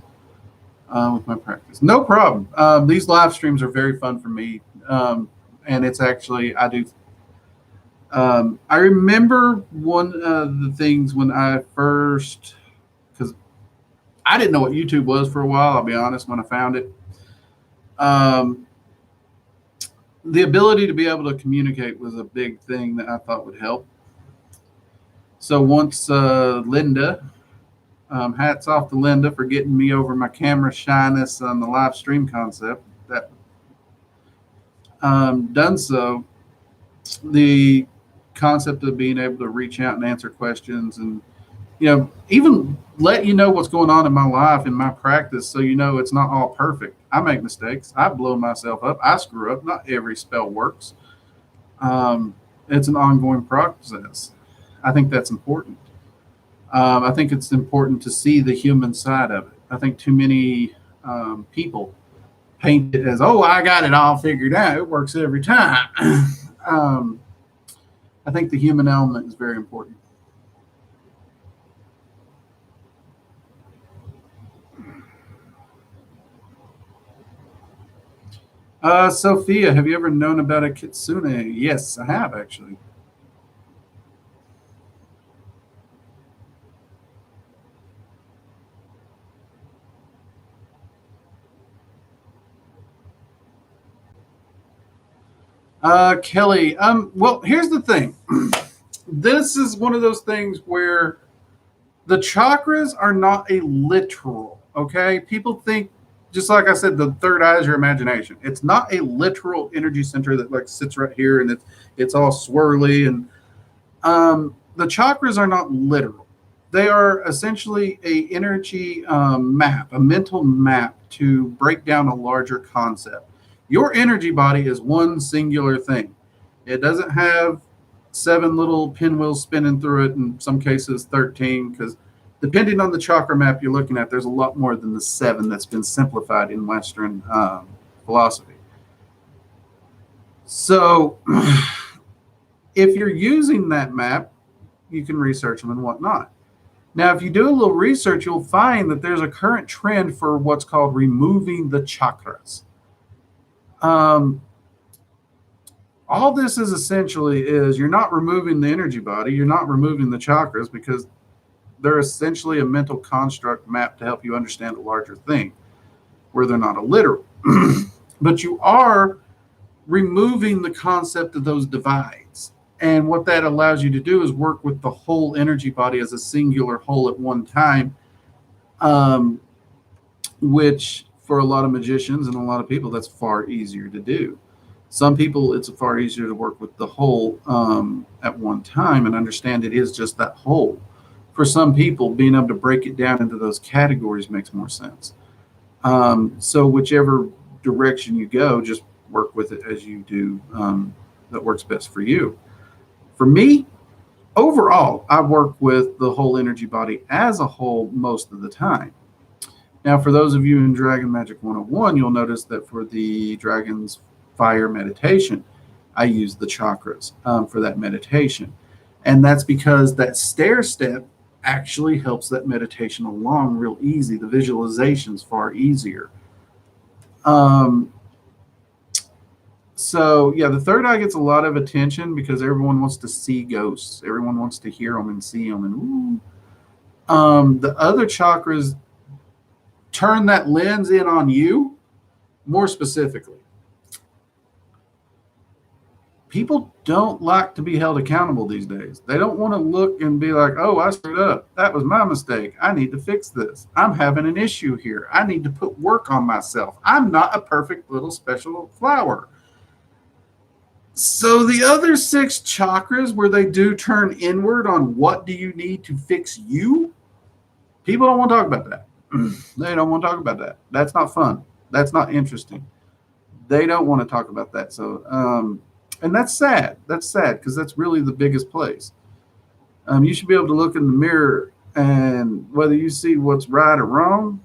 with my practice. No problem. These live streams are very fun for me. And it's actually, I do. I remember one of the things when I first, because I didn't know what YouTube was for a while, I'll be honest, when I found it. The ability to be able to communicate was a big thing that I thought would help. So once Linda, hats off to Linda for getting me over my camera shyness on the live stream concept, that done so, the concept of being able to reach out and answer questions and, even let you know what's going on in my life, in my practice, so it's not all perfect. I make mistakes. I blow myself up. I screw up. Not every spell works. It's an ongoing process. I think that's important. I think it's important to see the human side of it. I think too many people paint it as, oh, I got it all figured out. It works every time. I think the human element is very important. Sophia, have you ever known about a kitsune? Yes, I have, actually. Kelly, well, here's the thing. This is one of those things where the chakras are not a literal, okay? People think, just like I said, the third eye is your imagination. It's not a literal energy center that like sits right here and it's all swirly. And the chakras are not literal. They are essentially a energy map, a mental map to break down a larger concept. Your energy body is one singular thing. It doesn't have 7 little pinwheels spinning through it, in some cases 13, because depending on the chakra map you're looking at, there's a lot more than the 7 that's been simplified in Western philosophy. So if you're using that map, you can research them and whatnot. Now, if you do a little research, you'll find that there's a current trend for what's called removing the chakras. All this is essentially is you're not removing the energy body, you're not removing the chakras, because they're essentially a mental construct map to help you understand a larger thing, where they're not a literal. But you are removing the concept of those divides. And what that allows you to do is work with the whole energy body as a singular whole at one time, which for a lot of magicians and a lot of people, that's far easier to do. Some people, it's far easier to work with the whole at one time and understand it is just that whole. For some people, being able to break it down into those categories makes more sense. So whichever direction you go, just work with it as you do that works best for you. For me, overall, I work with the whole energy body as a whole most of the time. Now, for those of you in Dragon Magic 101, you'll notice that for the Dragon's Fire meditation, I use the chakras for that meditation. And that's because that stair step actually helps that meditation along real easy. The visualization's far easier. So, yeah, the third eye gets a lot of attention because everyone wants to see ghosts. Everyone wants to hear them and see them. And The other chakras turn that lens in on you more specifically. People don't like to be held accountable these days. They don't want to look and be like, oh, I screwed up. That was my mistake. I need to fix this. I'm having an issue here. I need to put work on myself. I'm not a perfect little special flower. So the other 6 chakras, where they do turn inward on what do you need to fix you, people don't want to talk about that. They don't want to talk about that. That's not fun. That's not interesting. They don't want to talk about that. So, and that's sad. That's sad because that's really the biggest place. You should be able to look in the mirror, and whether you see what's right or wrong,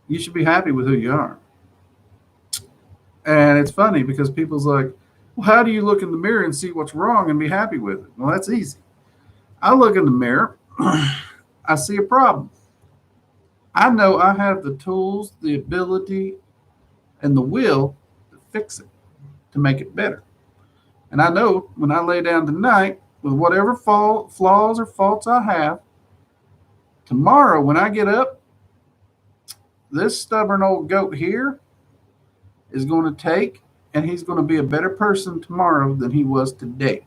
you should be happy with who you are. And it's funny because people's like, well, how do you look in the mirror and see what's wrong and be happy with it? Well, that's easy. I look in the mirror, I see a problem. I know I have the tools, the ability, and the will to fix it, to make it better. And I know when I lay down tonight with whatever flaws or faults I have, tomorrow when I get up, this stubborn old goat here is going to take, and he's going to be a better person tomorrow than he was today.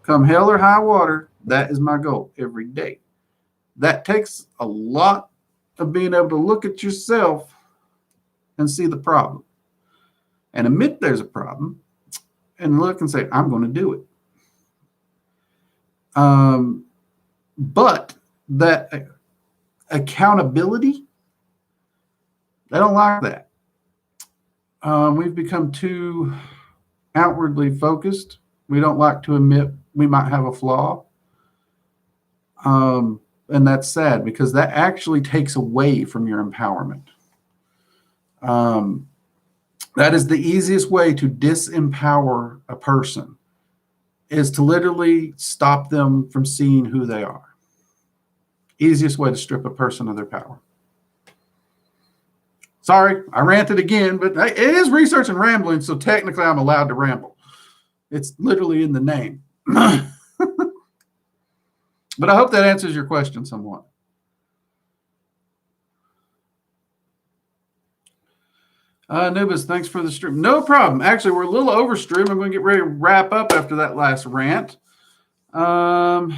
Come hell or high water, that is my goal every day. That takes a lot of being able to look at yourself and see the problem and admit there's a problem and look and say, I'm going to do it. But that accountability, they don't like that. We've become too outwardly focused. We don't like to admit we might have a flaw. And that's sad because that actually takes away from your empowerment. That is the easiest way to disempower a person, is to literally stop them from seeing who they are. Easiest way to strip a person of their power. Sorry, I ranted again, but it is research and rambling, so technically I'm allowed to ramble. It's literally in the name. But I hope that answers your question somewhat. Nubis, thanks for the stream. No problem. Actually, we're a little over stream. I'm going to get ready to wrap up after that last rant. Have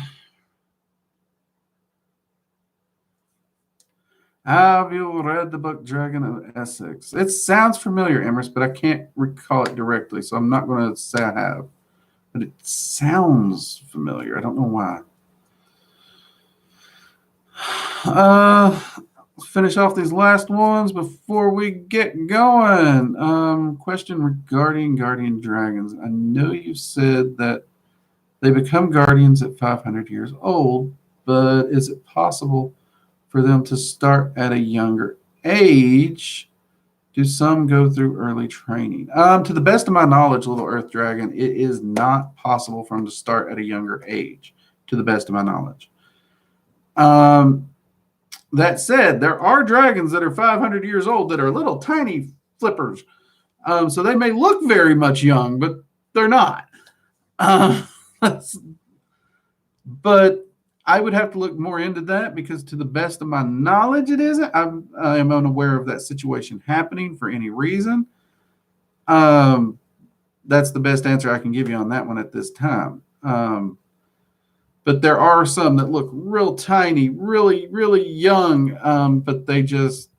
you read the book Dragon of Essex? It sounds familiar, Emrys, but I can't recall it directly, so I'm not going to say I have. But it sounds familiar. I don't know why. Finish off these last ones before we get going. Question regarding guardian dragons. I know you said that they become guardians at 500 years old, but is it possible for them to start at a younger age? Do some go through early training? To the best of my knowledge, Little Earth Dragon, it is not possible for them to start at a younger age, to the best of my knowledge. That said, there are dragons that are 500 years old that are little tiny flippers. So they may look very much young, but they're not. But I would have to look more into that because to the best of my knowledge, it isn't. I am unaware of that situation happening for any reason. That's the best answer I can give you on that one at this time. But there are some that look real tiny, really, really young, but they just,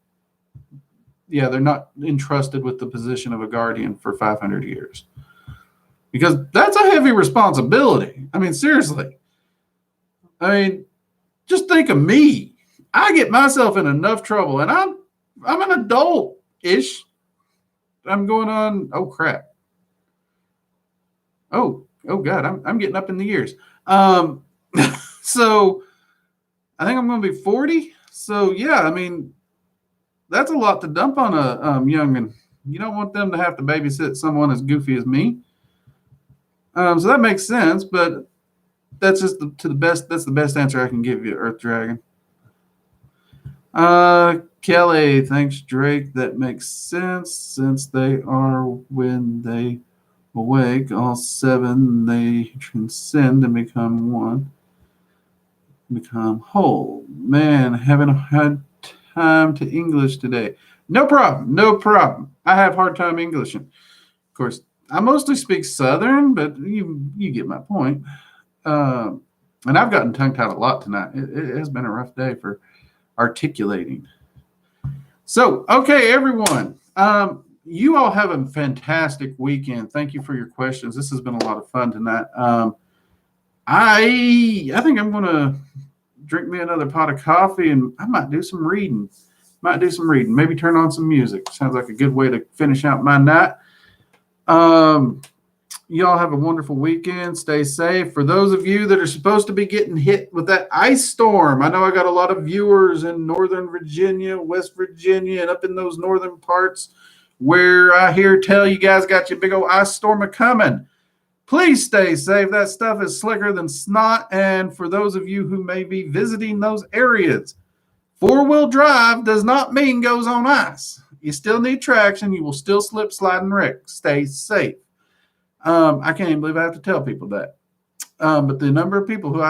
they're not entrusted with the position of a guardian for 500 years. Because that's a heavy responsibility. I mean, seriously. I mean, just think of me. I get myself in enough trouble, and I'm an adult-ish. I'm going on, oh, crap. Oh, God, I'm getting up in the years. So I think I'm going to be 40. So yeah, I mean, that's a lot to dump on a youngin. You don't want them to have to babysit someone as goofy as me. So that makes sense, but that's just that's the best answer I can give you, Earth Dragon. Kelly, thanks, Drake. That makes sense since they are when they awake, all 7 they transcend and become one. become whole. Man, haven't had time to English today. No problem. No problem. I have hard time Englishing. Of course, I mostly speak Southern, but you get my point. And I've gotten tongue-tied a lot tonight. It has been a rough day for articulating. So, okay, everyone. You all have a fantastic weekend. Thank you for your questions. This has been a lot of fun tonight. I think I'm going to drink me another pot of coffee, and I might do some reading. Maybe turn on some music. Sounds like a good way to finish out my night. Y'all have a wonderful weekend. Stay safe. For those of you that are supposed to be getting hit with that ice storm, I know I got a lot of viewers in Northern Virginia, West Virginia, and up in those northern parts where I hear tell you guys got your big old ice storm coming. Please stay safe. That stuff is slicker than snot. And for those of you who may be visiting those areas, four-wheel drive does not mean goes on ice. You still need traction. You will still slip, slide, and wreck. Stay safe. I can't even believe I have to tell people that. But the number of people who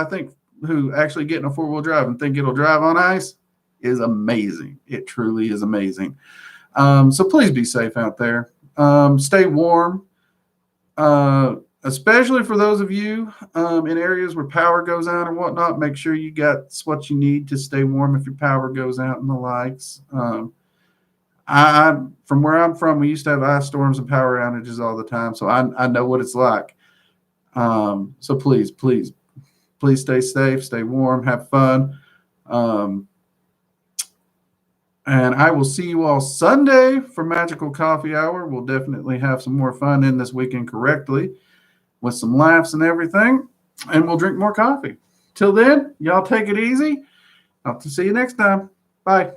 actually get in a four-wheel drive and think it'll drive on ice is amazing. It truly is amazing. So please be safe out there. Stay warm, especially for those of you in areas where power goes out and whatnot. Make sure you got what you need to stay warm if your power goes out and the likes. From where I'm from, we used to have ice storms and power outages all the time, so I know what it's like. So please stay safe, stay warm, have fun. And I will see you all Sunday for Magical Coffee Hour. We'll definitely have some more fun in this weekend correctly with some laughs and everything, and we'll drink more coffee. Till then, y'all take it easy. I'll see you next time. Bye.